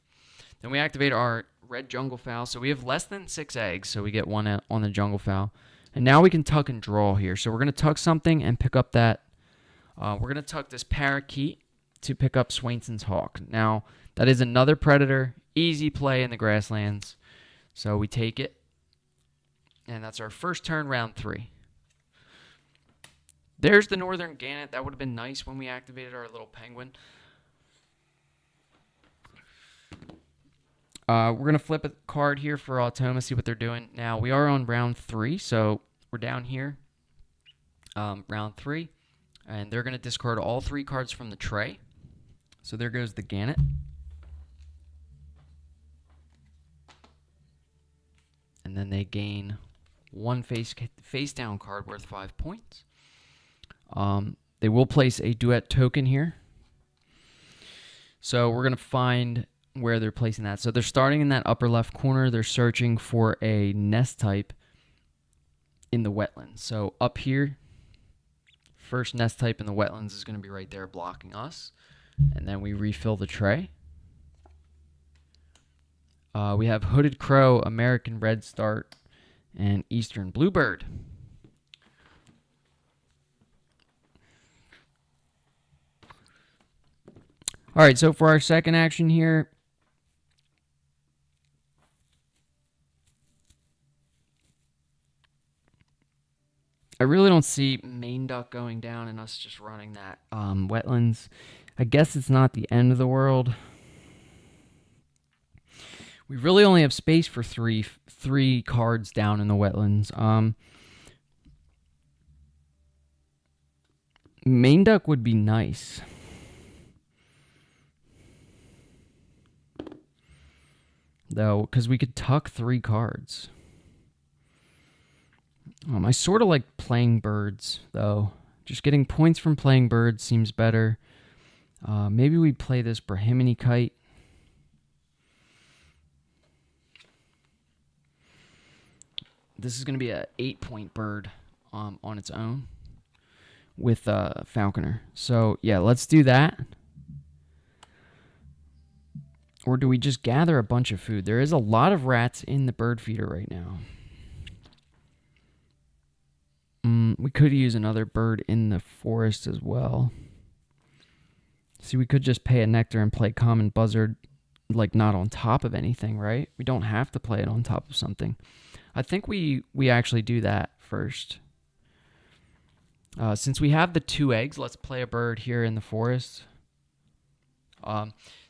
Then we activate our red jungle fowl. So we have less than 6 eggs, so we get 1 on the jungle fowl. And now we can tuck and draw here. So we're going to tuck something and pick up that. We're going to tuck this parakeet to pick up Swainson's hawk. Now, that is another predator. Easy play in the grasslands. So we take it. And that's our first turn, round 3. There's the northern gannet. That would have been nice when we activated our little penguin. We're going to flip a card here for Automa, see what they're doing. Now, we are on round 3, so we're down here. Round 3. And they're going to discard all 3 cards from the tray. So there goes the gannet. And then they gain 1 face down card worth 5 points. They will place a duet token here. So we're going to find where they're placing that. So they're starting in that upper left corner. They're searching for a nest type in the wetlands. So up here, first nest type in the wetlands is going to be right there blocking us. And then we refill the tray. We have hooded crow, American redstart, and eastern bluebird. All right, so for our second action here, I really don't see main duck going down and us just running that wetlands. I guess it's not the end of the world. We really only have space for three cards down in the wetlands. Main duck would be nice. Though, because we could tuck 3 cards. I sort of like playing birds, though. Just getting points from playing birds seems better. Maybe we play this Brahminy kite. This is going to be a 8-point bird on its own with Falconer. So, yeah, let's do that. Or do we just gather a bunch of food? There is a lot of rats in the bird feeder right now. We could use another bird in the forest as well. See, we could just pay a nectar and play common buzzard, like not on top of anything, right? We don't have to play it on top of something. I think we actually do that first. Since we have the 2 eggs, let's play a bird here in the forest.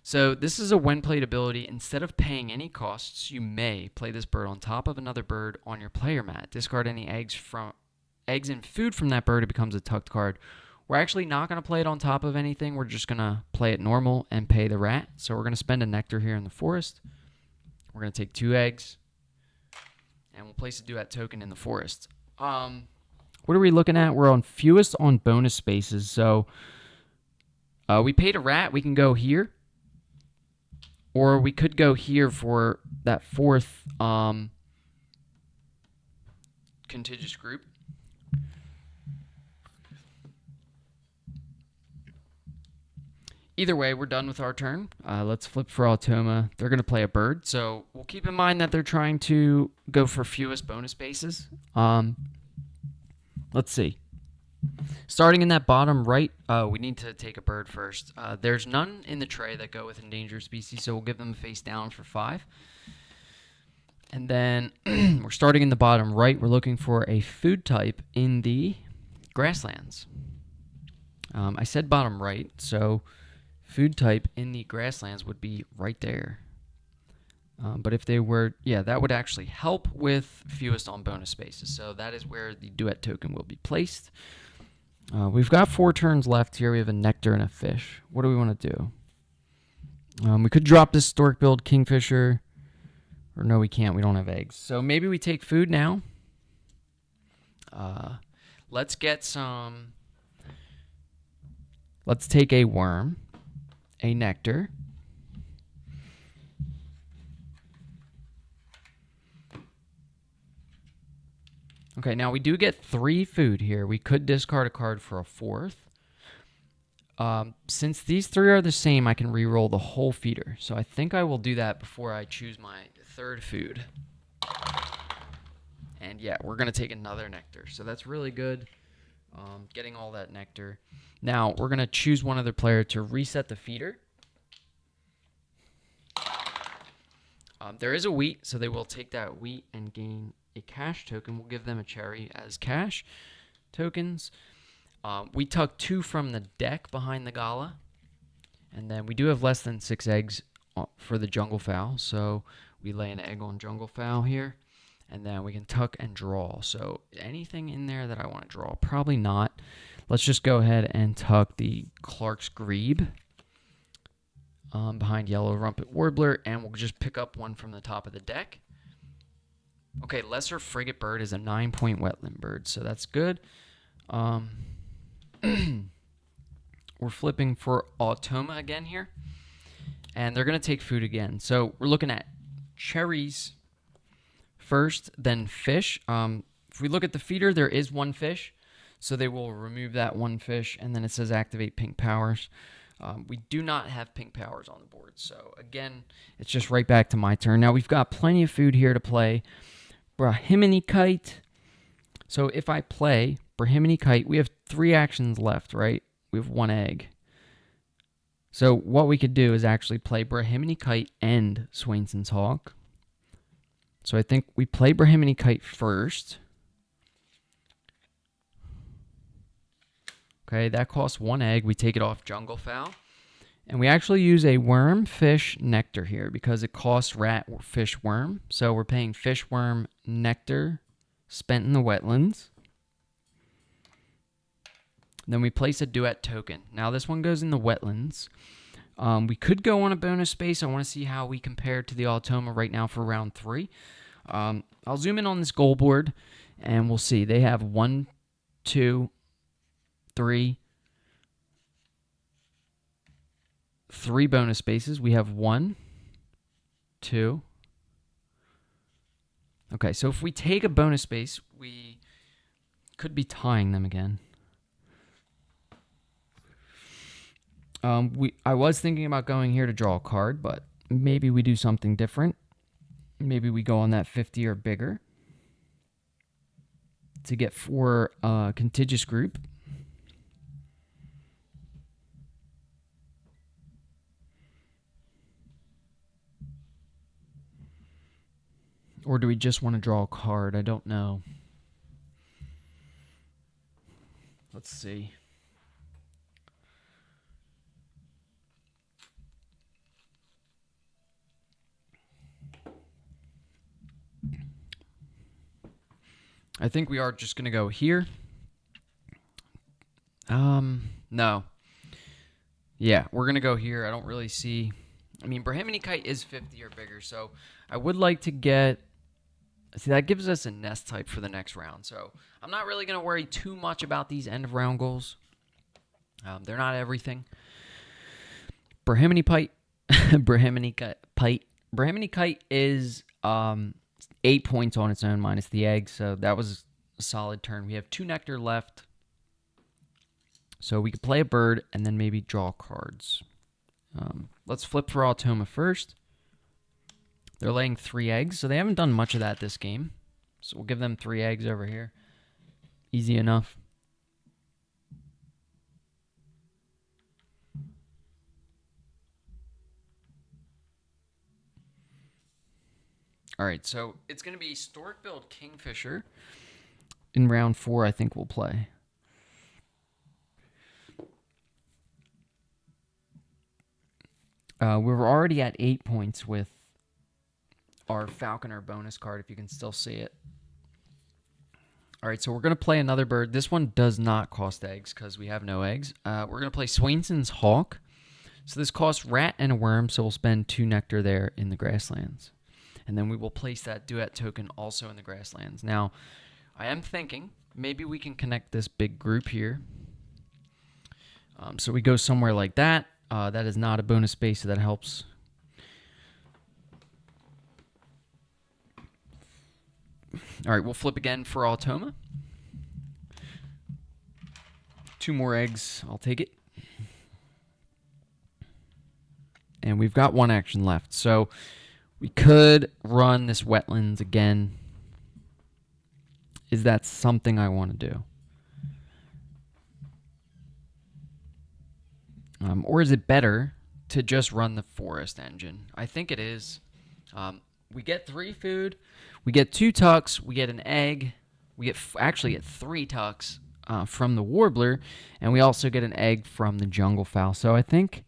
So this is a when played ability. Instead of paying any costs, you may play this bird on top of another bird on your player mat. Discard any eggs and food from that bird. It becomes a tucked card. We're actually not going to play it on top of anything. We're just going to play it normal and pay the rat. So we're going to spend a nectar here in the forest. We're going to take 2 eggs. And we'll place a duet token in the forest. What are we looking at? We're on fewest on bonus spaces. So we paid a rat. We can go here. Or we could go here for that 4th contiguous group. Either way, we're done with our turn. Let's flip for Automa. They're going to play a bird, so we'll keep in mind that they're trying to go for fewest bonus bases. Let's see. Starting in that bottom right, we need to take a bird first. There's none in the tray that go with endangered species, so we'll give them face down for 5. And then we're starting in the bottom right. We're looking for a food type in the grasslands. I said bottom right, so food type in the grasslands would be right there. But if they were, yeah, that would actually help with fewest on bonus spaces. So that is where the duet token will be placed. We've got 4 turns left here. We have a nectar and a fish. What do we want to do? We could drop this stork build kingfisher. Or no, we can't. We don't have eggs. So maybe we take food now. Let's get some. Let's take a worm, a nectar, Okay, now we do get 3 food here. We could discard a card for a 4th. Since these 3 are the same, I can re-roll the whole feeder. So I think I will do that before I choose my 3rd food. And yeah, we're going to take another nectar. So that's really good, getting all that nectar. Now, we're going to choose one other player to reset the feeder. There is a wheat, so they will take that wheat and gain a cash token. We'll give them a cherry as cash tokens. We took 2 from the deck behind the gala. And then we do have less than 6 eggs for the jungle fowl. So we lay an egg on jungle fowl here. And then we can tuck and draw. So anything in there that I want to draw? Probably not. Let's just go ahead and tuck the Clark's Grebe behind Yellow Rumpet Warbler. And we'll just pick up one from the top of the deck. Okay, Lesser Frigate Bird is a 9-point wetland bird. So that's good. We're flipping for Automa again here. And they're going to take food again. So we're looking at cherries first, then fish. If we look at the feeder, there is 1 fish. So they will remove that 1 fish. And then it says activate pink powers. We do not have pink powers on the board. So again, it's just right back to my turn. Now we've got plenty of food here to play. Brahimini Kite. So if I play Brahimini Kite, we have 3 actions left, right? We have 1 egg. So what we could do is actually play Brahimini Kite and Swainson's Hawk. So I think we play Brahimini Kite first. Okay, that costs 1 egg. We take it off Jungle Fowl. And we actually use a worm, fish, nectar here because it costs rat, fish, worm. So we're paying fish, worm, nectar spent in the wetlands. Then we place a duet token. Now this one goes in the wetlands. We could go on a bonus space. I want to see how we compare to the Automa right now for round 3. I'll zoom in on this goal board and we'll see. They have 1, 2, 3 bonus spaces. We have 1, 2. Okay, so if we take a bonus space, we could be tying them again. I was thinking about going here to draw a card, but maybe we do something different. Maybe we go on that 50 or bigger to get 4 contiguous group. Or do we just want to draw a card? I don't know. Let's see. I think we are just going to go here. No. Yeah, we're going to go here. I don't really see... I mean, Brahimini Kite is 50 or bigger, so I would like to get... See, that gives us a nest type for the next round, so I'm not really going to worry too much about these end-of-round goals. They're not everything. Brahimini Kite is 8 points on its own minus the egg, so that was a solid turn. We have 2 nectar left, so we could play a bird and then maybe draw cards. Let's flip for Automa first. They're laying 3 eggs, so they haven't done much of that this game. So we'll give them 3 eggs over here. Easy enough. All right, so it's going to be Stork-billed Kingfisher. In round 4, I think we'll play. We're already at 8 points with our Falconer bonus card, if you can still see it. All right, so we're going to play another bird. This one does not cost eggs because we have no eggs. We're going to play Swainson's Hawk. So this costs rat and a worm, so we'll spend 2 nectar there in the grasslands. And then we will place that duet token also in the grasslands. Now, I am thinking maybe we can connect this big group here. So we go somewhere like that. That is not a bonus space, so that helps. All right, we'll flip again for Automa. 2 more eggs. I'll take it. And we've got 1 action left. So we could run this Wetlands again. Is that something I want to do? Or is it better to just run the Forest engine? I think it is. We get 3 food. We get 2 tucks. We get an egg. We actually get 3 tucks from the Warbler. And we also get an egg from the Jungle Fowl. So I think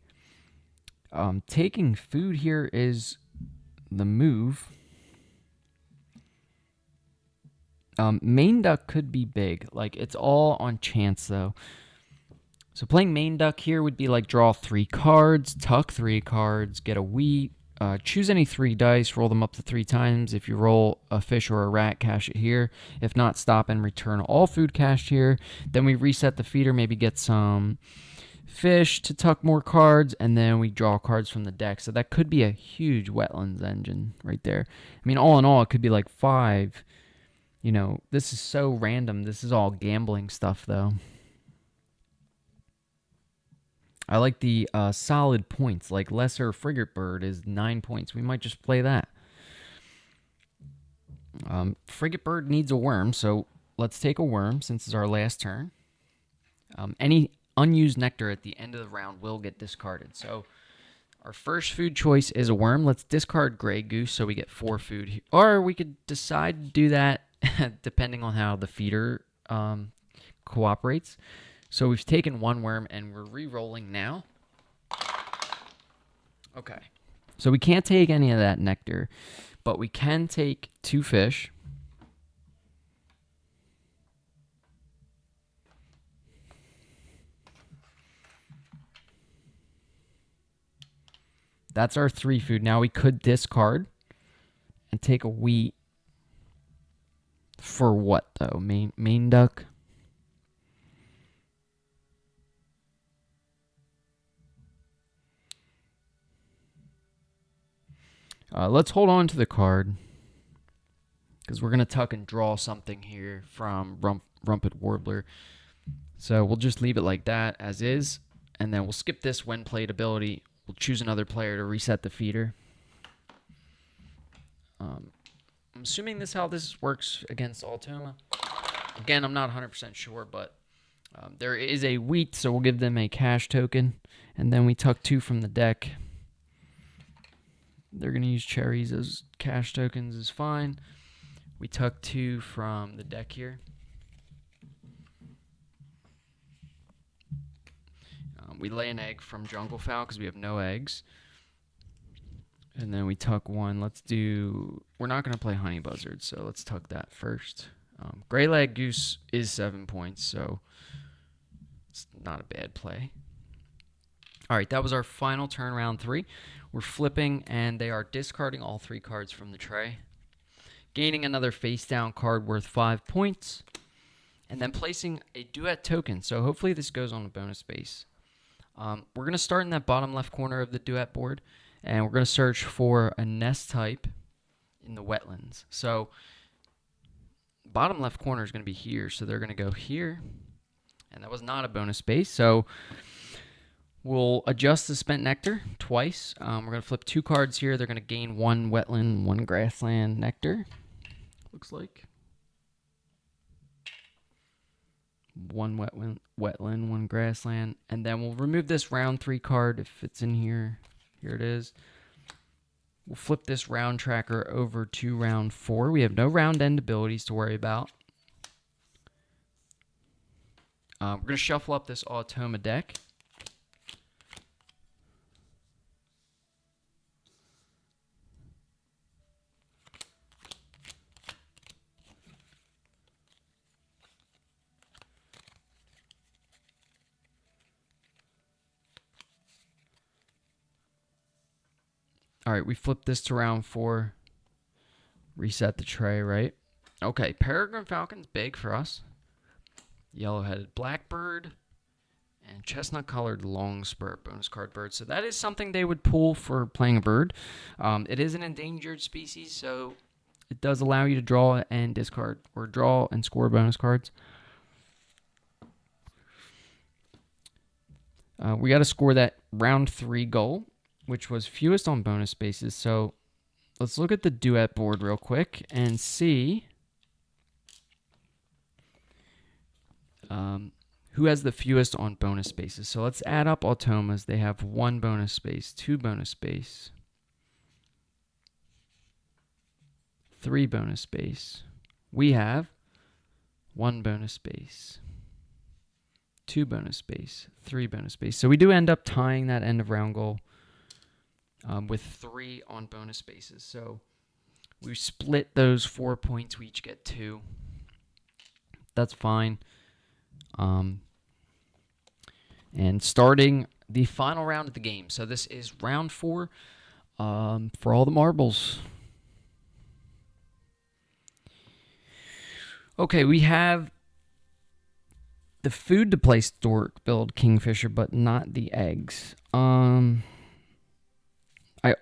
taking food here is the move. Main duck could be big. Like, it's all on chance, though. So playing main duck here would be like draw 3 cards, tuck 3 cards, get a wheat, choose any 3 dice, roll them up to 3 times. If you roll a fish or a rat, cash it here. If not, stop and return all food cached here. Then we reset the feeder, maybe get some fish to tuck more cards, and then we draw cards from the deck. So that could be a huge Wetlands engine right there. I mean, all in all, it could be like 5. You know, this is so random. This is all gambling stuff, though. I like the solid points, like Lesser Frigate Bird is 9 points. We might just play that. Frigate Bird needs a worm, so let's take a worm since it's our last turn. Any unused nectar at the end of the round will get discarded. So our first food choice is a worm. Let's discard Grey Goose so we get 4 food. Or we could decide to do that depending on how the feeder cooperates. So we've taken 1 worm, and we're re-rolling now. Okay. So we can't take any of that nectar, but we can take 2 fish. That's our 3 food. Now we could discard and take a wheat. For what, though? Main duck? Let's hold on to the card because we're going to tuck and draw something here from Rumpet Warbler. So we'll just leave it like that as is, and then we'll skip this when played ability. We'll choose another player to reset the feeder. I'm assuming this how this works against Automa. Again, I'm not 100% sure, but there is a wheat, so we'll give them a cash token, and then we tuck 2 from the deck. They're going to use cherries as cash tokens is fine. We tuck 2 from the deck here. We lay an egg from Jungle Fowl because we have no eggs. And then we tuck 1. We're not going to play Honey Buzzard, so let's tuck that first. Gray Leg Goose is 7 points, so it's not a bad play. All right, that was our final turn, round 3. We're flipping, and they are discarding all 3 cards from the tray, gaining another face-down card worth 5 points, and then placing a duet token. So hopefully this goes on a bonus base. We're going to start in that bottom left corner of the duet board, and we're going to search for a nest type in the Wetlands. So bottom left corner is going to be here, so they're going to go here, and that was not a bonus base. So we'll adjust the spent nectar twice. We're going to flip 2 cards here. They're going to gain 1 wetland, 1 grassland nectar. Looks like 1 wetland, 1 grassland. And then we'll remove this round 3 card if it's in here. Here it is. We'll flip this round tracker over to round 4. We have no round end abilities to worry about. We're going to shuffle up this Automa deck. All right, we flip this to round 4. Reset the tray, right? Okay, Peregrine Falcon's big for us. Yellow-headed Blackbird. And chestnut-colored Longspur bonus card bird. So that is something they would pull for playing a bird. It is an endangered species, so it does allow you to draw and discard, or draw and score bonus cards. We got to score that round 3 goal, which was fewest on bonus spaces. So let's look at the duet board real quick and see who has the fewest on bonus spaces. So let's add up Automas. They have 1 bonus space, 2 bonus space, 3 bonus space. We have 1 bonus space, 2 bonus space, 3 bonus space. So we do end up tying that end of round goal with 3 on bonus spaces. So we split those 4 points. We each get 2. That's fine. And starting the final round of the game. So this is round 4 for all the marbles. Okay, we have the food to play Stork build Kingfisher, but not the eggs. I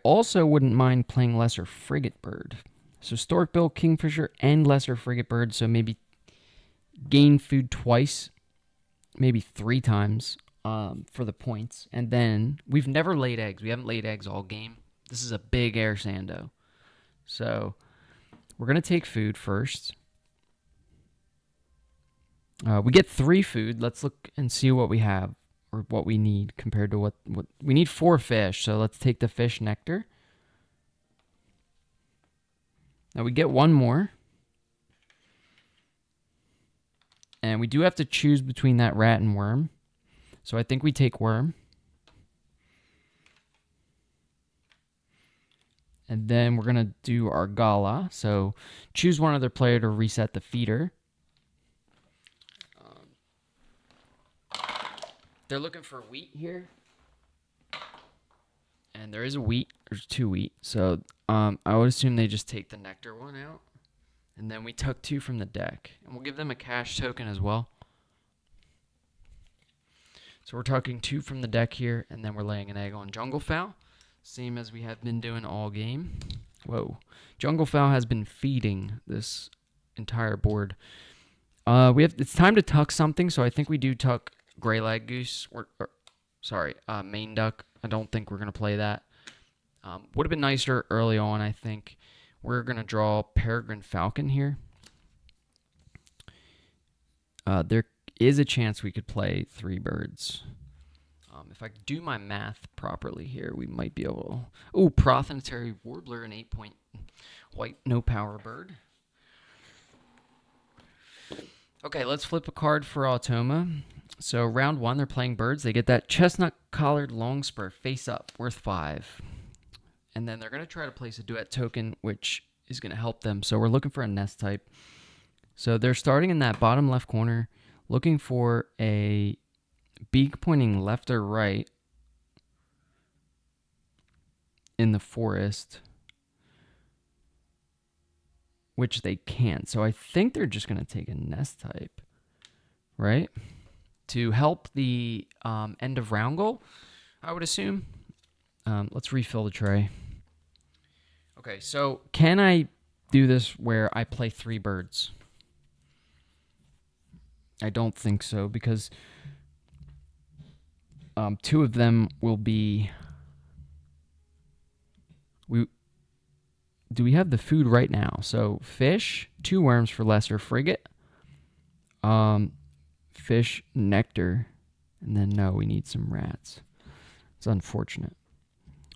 also wouldn't mind playing Lesser Frigate Bird. So Stork build Kingfisher and Lesser Frigate Bird, so maybe gain food twice, maybe 3 times for the points. And then we've never laid eggs. We haven't laid eggs all game. This is a big air sando. So we're going to take food first. We get 3 food. Let's look and see what we have, or what we need compared to what we need. 4 fish, so let's take the fish nectar. Now we get 1 more. And we do have to choose between that rat and worm. So I think we take worm. And then we're going to do our gala. So choose one other player to reset the feeder. They're looking for wheat here. And there is a wheat. There's 2 wheat. So I would assume they just take the nectar one out. And then we took 2 from the deck. And we'll give them a cash token as well. So we're tucking 2 from the deck here. And then we're laying an egg on Jungle Fowl. Same as we have been doing all game. Whoa. Jungle Fowl has been feeding this entire board. It's time to tuck something. So I think we do tuck Gray Lag Goose. Main Duck. I don't think we're going to play that. Would have been nicer early on, I think. We're going to draw Peregrine Falcon here. There is a chance we could play 3 birds. If I do my math properly here, we might be able to... Ooh, Prothontary Warbler, an 8-point white, no power bird. Okay, let's flip a card for Automa. So round 1, they're playing birds. They get that chestnut-collared longspur face up, worth 5. And then they're going to try to place a duet token, which is going to help them. So we're looking for a nest type. So they're starting in that bottom left corner, looking for a beak pointing left or right in the forest, which they can't. So I think they're just going to take a nest type, right? To help the end of round goal, I would assume. Let's refill the tray. Okay, so can I do this where I play 3 birds? I don't think so, because 2 of them will be... Do we have the food right now? So fish, 2 worms for Lesser Frigate. Fish, nectar, and then no, we need some rats. It's unfortunate.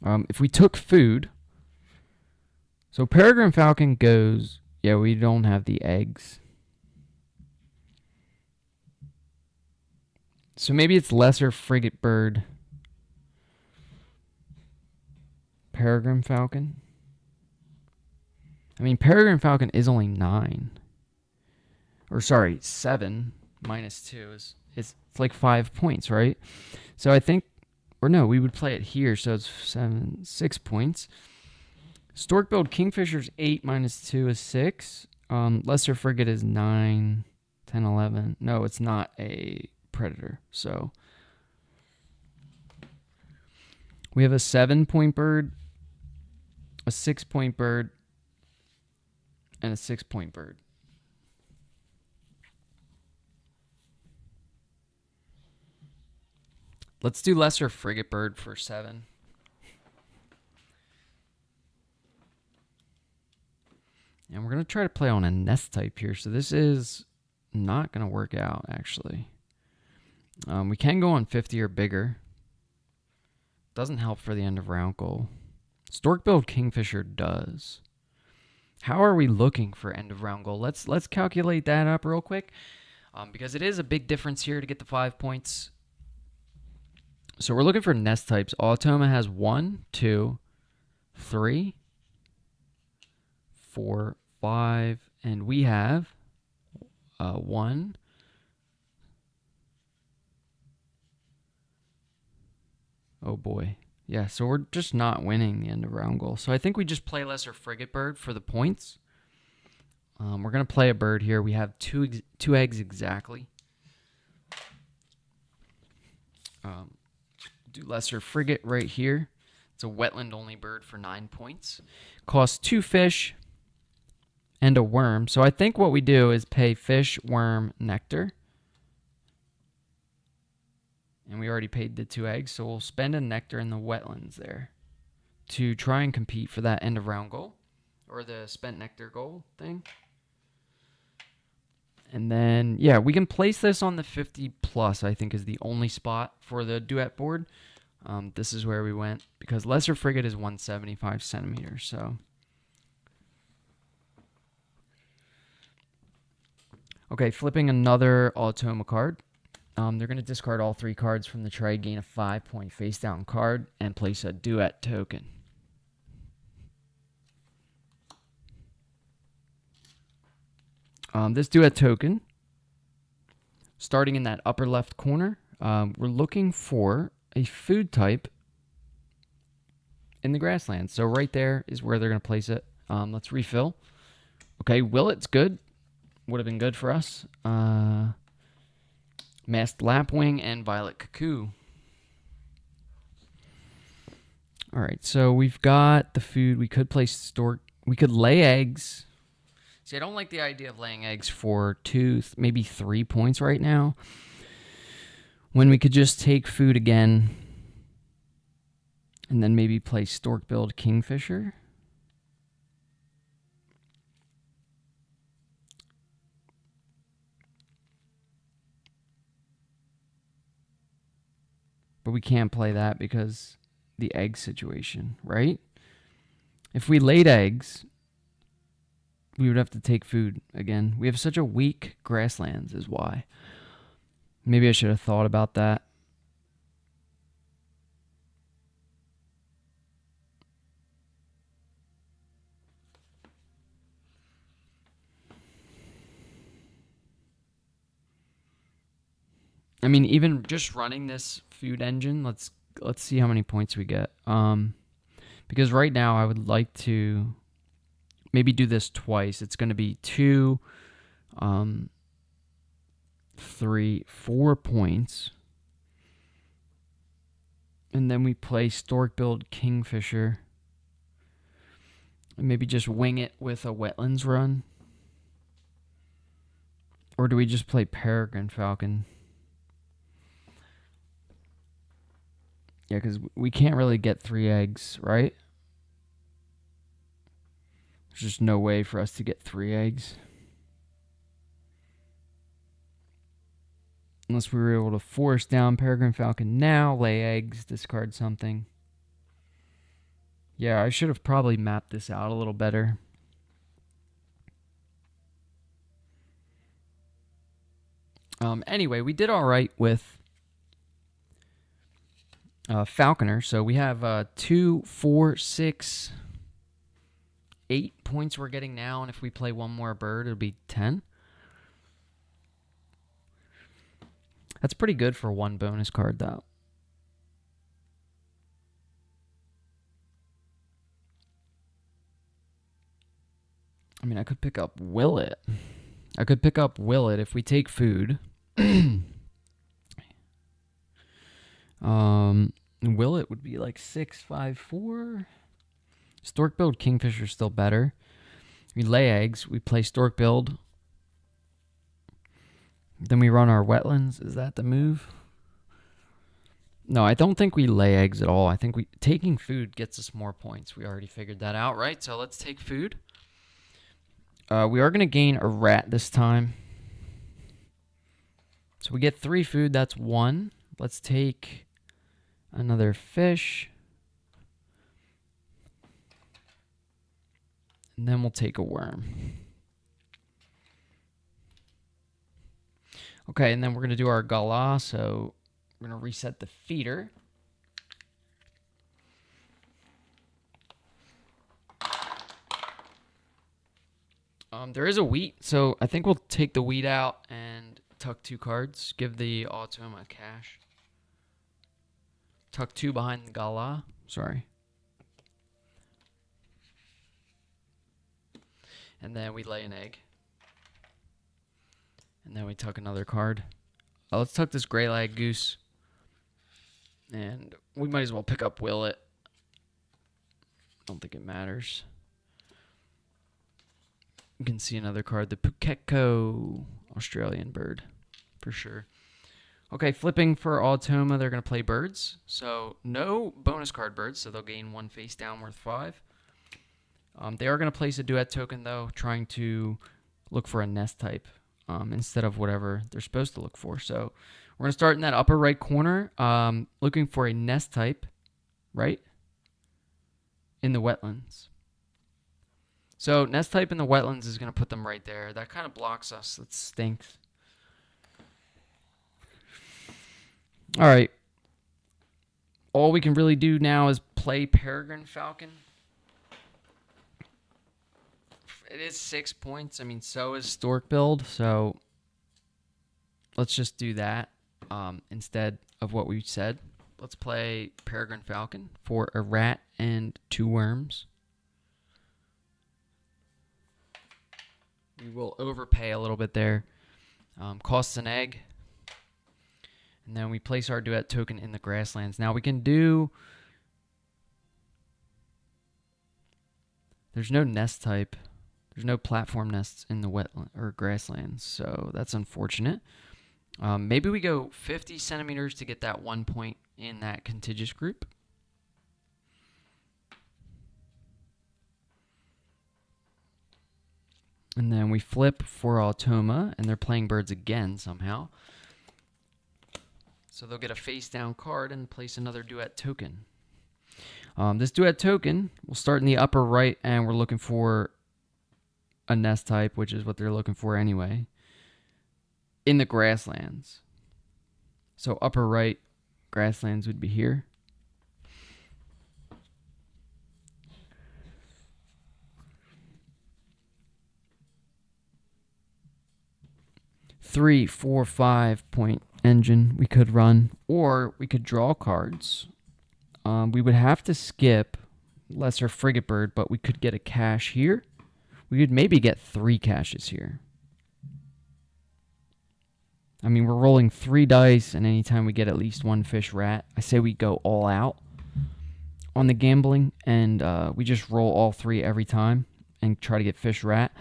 If we took food, so Peregrine Falcon goes, yeah, we don't have the eggs. So maybe it's Lesser Frigate Bird, Peregrine Falcon. I mean, Peregrine Falcon is only 9. Or sorry, 7 minus 2 is it's like 5 points, right? So I think, or no, we would play it here, so it's 6 points. Stork build Kingfisher's 8 minus 2 is 6. Lesser Frigate is 9, 10, 11. No, it's not a predator. So we have a 7-point bird, a 6-point bird, and a 6-point bird. Let's do lesser frigate bird for 7. And we're going to try to play on a nest type here. So this is not going to work out, actually. We can go on 50 or bigger. Doesn't help for the end of round goal. Stork-billed kingfisher does. How are we looking for end of round goal? Let's calculate that up real quick. Because it is a big difference here to get the 5 points. So we're looking for nest types. Automa has 1, 2, 3, 4, 5, and we have 1. Oh boy. Yeah, so we're just not winning the end of round goal. So I think we just play lesser frigate bird for the points. We're going to play a bird here. We have two eggs exactly. Do lesser frigate right here. It's a wetland only bird for 9 points. Costs 2 fish and a worm. So I think what we do is pay fish, worm, nectar. And we already paid the 2 eggs, so we'll spend a nectar in the wetlands there to try and compete for that end of round goal, or the spent nectar goal thing. And then, yeah, we can place this on the 50 plus, I think is the only spot for the duet board. This is where we went, because lesser frigate is 175 centimeters, so. Okay, flipping another Automa card. They're going to discard all 3 cards from the tray, gain a 5-point face-down card, and place a duet token. This duet token, starting in that upper left corner, we're looking for a food type in the grasslands. So right there is where they're going to place it. Let's refill. Okay, Willet's good. Would have been good for us. Masked lapwing and violet cuckoo. All right, so we've got the food. We could place stork. We could lay eggs. See, I don't like the idea of laying eggs for 2, maybe 3 points right now, when we could just take food again and then maybe play stork-billed kingfisher. But we can't play that because the egg situation, right? If we laid eggs, we would have to take food again. We have such a weak grasslands is why. Maybe I should have thought about that. I mean, even just running this food engine, let's see how many points we get. Because right now I would like to maybe do this twice. It's going to be 2, 3, 4 points. And then we play stork-billed kingfisher. And maybe just wing it with a wetlands run. Or do we just play peregrine falcon? Yeah, because we can't really get 3 eggs, right? There's just no way for us to get 3 eggs. Unless we were able to force down peregrine falcon now, lay eggs, discard something. Yeah, I should have probably mapped this out a little better. Anyway, we did all right with Falconer. So we have 2, 4, 6, 8 points we're getting now. And if we play one more bird, it'll be 10. That's pretty good for 1 bonus card, though. I mean, I could pick up Willet. If we take food. Willet would be like 6, 5, 4. Stork-billed kingfisher is still better. We lay eggs. We play stork build. Then we run our wetlands. Is that the move? No, I don't think we lay eggs at all. I think taking food gets us more points. We already figured that out, right? So let's take food. We are going to gain a rat this time. So we get 3 food. That's 1. Let's take another fish. And then we'll take a worm. Okay, and then we're going to do our gala. So we're going to reset the feeder. There is a wheat, so I think we'll take the wheat out and tuck 2 cards. Give the Automa cash. Tuck 2 behind the gala. Sorry. And then we lay an egg. And then we tuck another card. Let's tuck this gray lag goose. And we might as well pick up Willet. Don't think it matters. You can see another card, the Pukeko, Australian bird, for sure. Okay, flipping for Automa, they're going to play birds. So no bonus card birds, so they'll gain 1 face down worth 5. They are going to place a duet token, though, trying to look for a nest type instead of whatever they're supposed to look for. So we're going to start in that upper right corner, looking for a nest type, right, in the wetlands. So nest type in the wetlands is going to put them right there. That kind of blocks us. That stinks. All right. All we can really do now is play Peregrine Falcon. It is 6 points. I mean, so is Stork build. So let's just do that instead of what we said. Let's play Peregrine Falcon for a rat and 2 worms. We will overpay a little bit there. Costs an egg. And then we place our duet token in the grasslands. Now we can do... There's no nest type. There's no platform nests in the wetland or grasslands. So that's unfortunate. Maybe we go 50 centimeters to get that 1 point in that contiguous group. And then we flip for Automa, and they're playing birds again somehow. So they'll get a face down card and place another duet token. This duet token will start in the upper right, and we're looking for a nest type, which is what they're looking for anyway, in the grasslands. So upper right, grasslands would be here. Three, 4, 5 point engine we could run, or we could draw cards. We would have to skip lesser frigate bird, but we could get a cache here. We could maybe get 3 caches here. I mean, we're rolling 3 dice, and anytime we get at least 1 fish rat, I say we go all out on the gambling, and we just roll all 3 every time and try to get fish rat.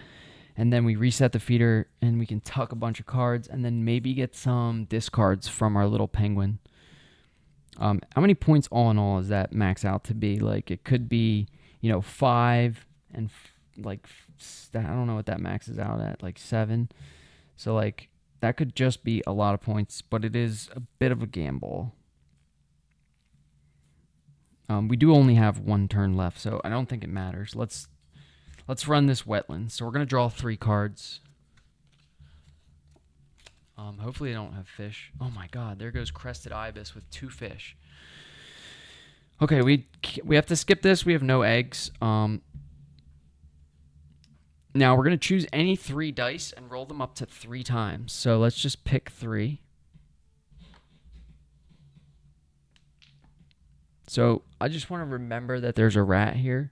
And then we reset the feeder, and we can tuck a bunch of cards, and then maybe get some discards from our little penguin. How many points all in all does that max out to be? Like, it could be, 5 and, I don't know what that maxes out at, like 7. So, that could just be a lot of points, but it is a bit of a gamble. We do only have 1 turn left, so I don't think it matters. Let's run this wetland. So we're going to draw 3 cards. Hopefully they don't have fish. Oh my god, there goes Crested Ibis with 2 fish. Okay, we have to skip this. We have no eggs. Now we're going to choose any 3 dice and roll them up to 3 times. So let's just pick 3. So I just want to remember that there's a rat here.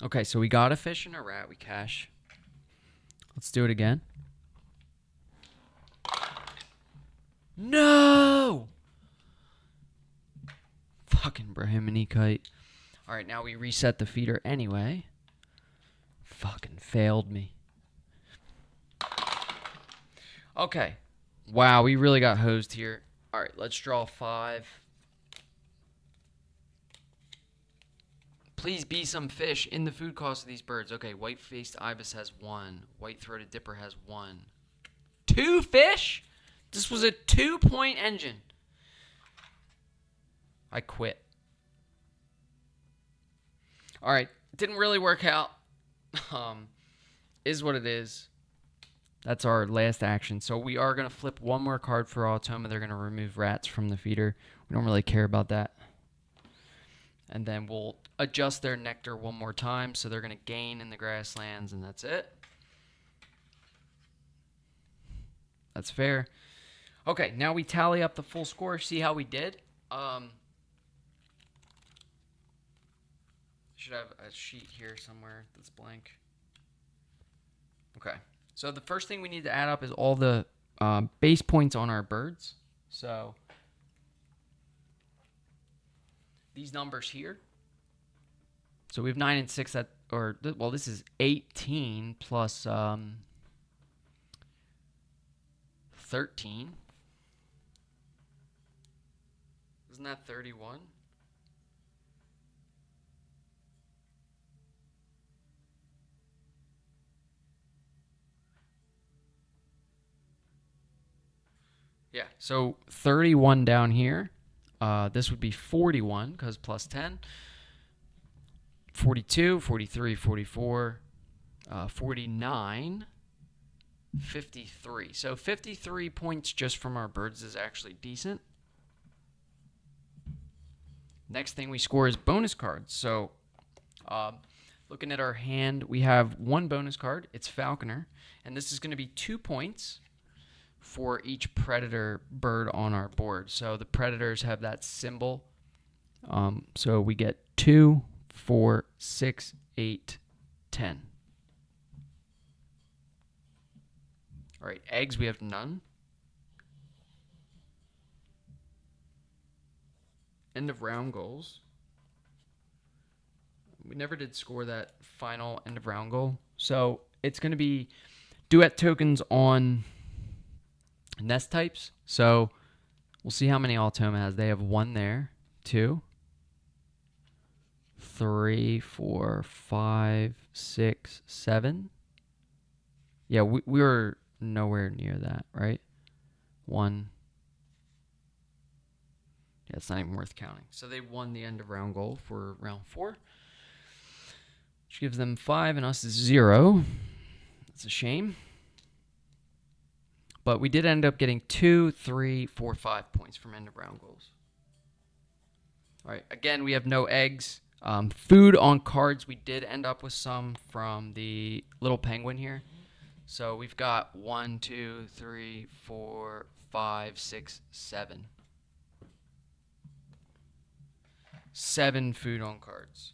Okay, so we got a fish and a rat. We cash. Let's do it again. No! Fucking Brahmini kite. All right, now we reset the feeder anyway. Fucking failed me. Okay. Wow, we really got hosed here. All right, let's draw 5. Please be some fish in the food cost of these birds. Okay, white-faced ibis has 1. White-throated dipper has 1. 2 fish? This was a 2-point engine. I quit. All right, didn't really work out. Is what it is. That's our last action. So we are going to flip one more card for Automa. They're going to remove rats from the feeder. We don't really care about that. And then we'll adjust their nectar one more time. So they're going to gain in the grasslands, and that's it. That's fair. Okay, now we tally up the full score. See how we did. Should have a sheet here somewhere that's blank. Okay. So the first thing we need to add up is all the base points on our birds. So these numbers here. So we have 9 and 6 this is 18 plus 13. Isn't that 31? Yeah, so 31 down here. This would be 41 because plus 10. 42, 43, 44, 49, 53. So 53 points just from our birds is actually decent. Next thing we score is bonus cards. So looking at our hand, we have 1 bonus card. It's Falconer. And this is going to be 2 points for each predator bird on our board. So the predators have that symbol. So we get 2, 4, 6, 8, 10. All right, eggs, we have none. End of round goals. We never did score that final end of round goal. So it's going to be duet tokens on nest types. So we'll see how many Automa has. They have 1 there, 2, 3, 4, 5, 6, 7. Yeah, we were nowhere near that, right? 1. Yeah, it's not even worth counting. So they won the end of round goal for round 4, which gives them 5 and us is 0. That's a shame. But we did end up getting 2, 3, 4, 5 points from end of round goals. All right, again, we have no eggs. Food on cards, we did end up with some from the little penguin here. So we've got 1, 2, 3, 4, 5, 6, 7. 7 food on cards.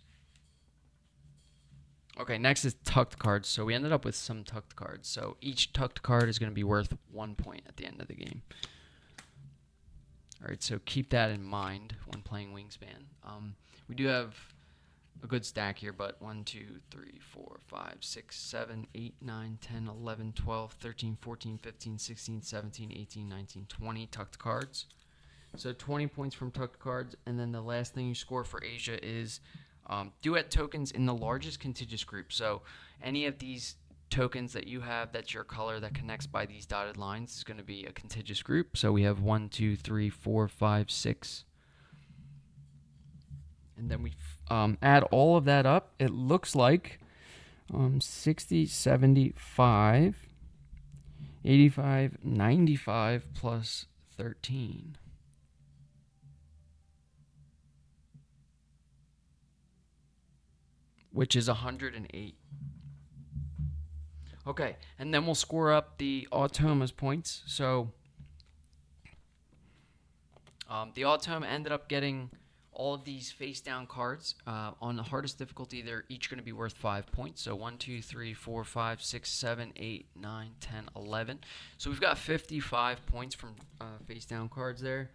Okay, next is tucked cards. So we ended up with some tucked cards. So each tucked card is going to be worth 1 point at the end of the game. All right, so keep that in mind when playing Wingspan. We do have a good stack here, but 1, 2, 3, 4, 5, 6, 7, 8, 9, 10, 11, 12, 13, 14, 15, 16, 17, 18, 19, 20 tucked cards. So 20 points from tucked cards. And then the last thing you score for Asia is duet tokens in the largest contiguous group. So any of these tokens that you have that's your color that connects by these dotted lines is going to be a contiguous group. So we have 1, 2, 3, 4, 5, 6. And then we add all of that up. It looks like 60, 75, 85, 95 plus 13. Which is 108. Okay, and then we'll score up the Automa's points. So the Automa ended up getting all of these face-down cards. On the hardest difficulty, they're each going to be worth 5 points. So 1, 2, 3, 4, 5, 6, 7, 8, 9, 10, 11. So we've got 55 points from face-down cards there.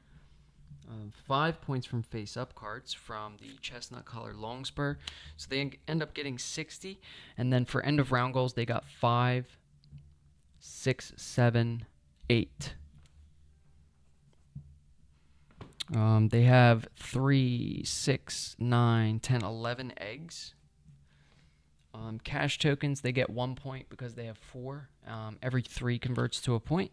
5 points from face-up cards from the chestnut color Longspur. So they end up getting 60. And then for end of round goals, they got 5, 6, 7, 8. They have 3, 6, 9, 10, 11 eggs. Cash tokens, they get 1 point because they have 4. Every 3 converts to a point.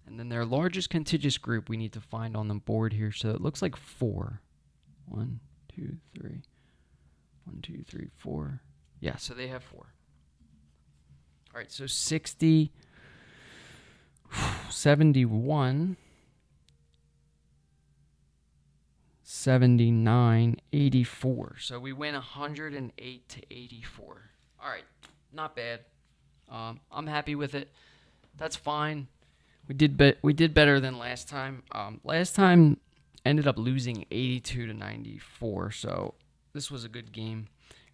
And then their largest contiguous group we need to find on the board here. So it looks like 4. 1, 2, 3. 1, 2, 3, 4. Yeah, so they have 4. All right, so 60, 71, 79, 84. So we win 108 to 84. All right, not bad. I'm happy with it. That's fine. We did better than last time. Last time ended up losing 82 to 94. So this was a good game.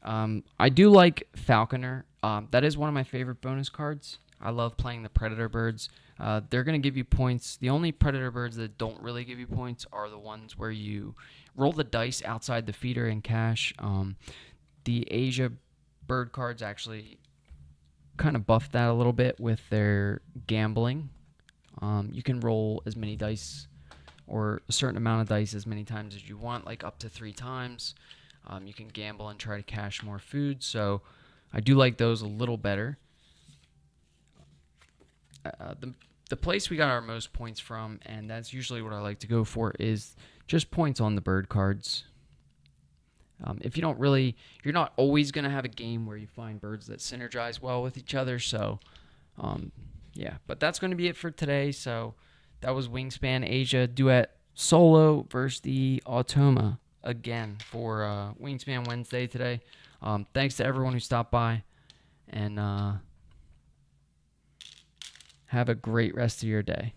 I do like Falconer. That is one of my favorite bonus cards. I love playing the Predator Birds. They're going to give you points. The only Predator Birds that don't really give you points are the ones where you roll the dice outside the feeder and cash. The Asia Bird cards actually kind of buff that a little bit with their gambling. You can roll as many dice or a certain amount of dice as many times as you want, like up to 3 times. You can gamble and try to cash more food. So I do like those a little better. The place we got our most points from, and that's usually what I like to go for, is just points on the bird cards. If you don't really, you're not always going to have a game where you find birds that synergize well with each other. So, yeah, but that's going to be it for today. So that was Wingspan Asia Duet Solo versus the Automa again for Wingspan Wednesday today. Thanks to everyone who stopped by, and have a great rest of your day.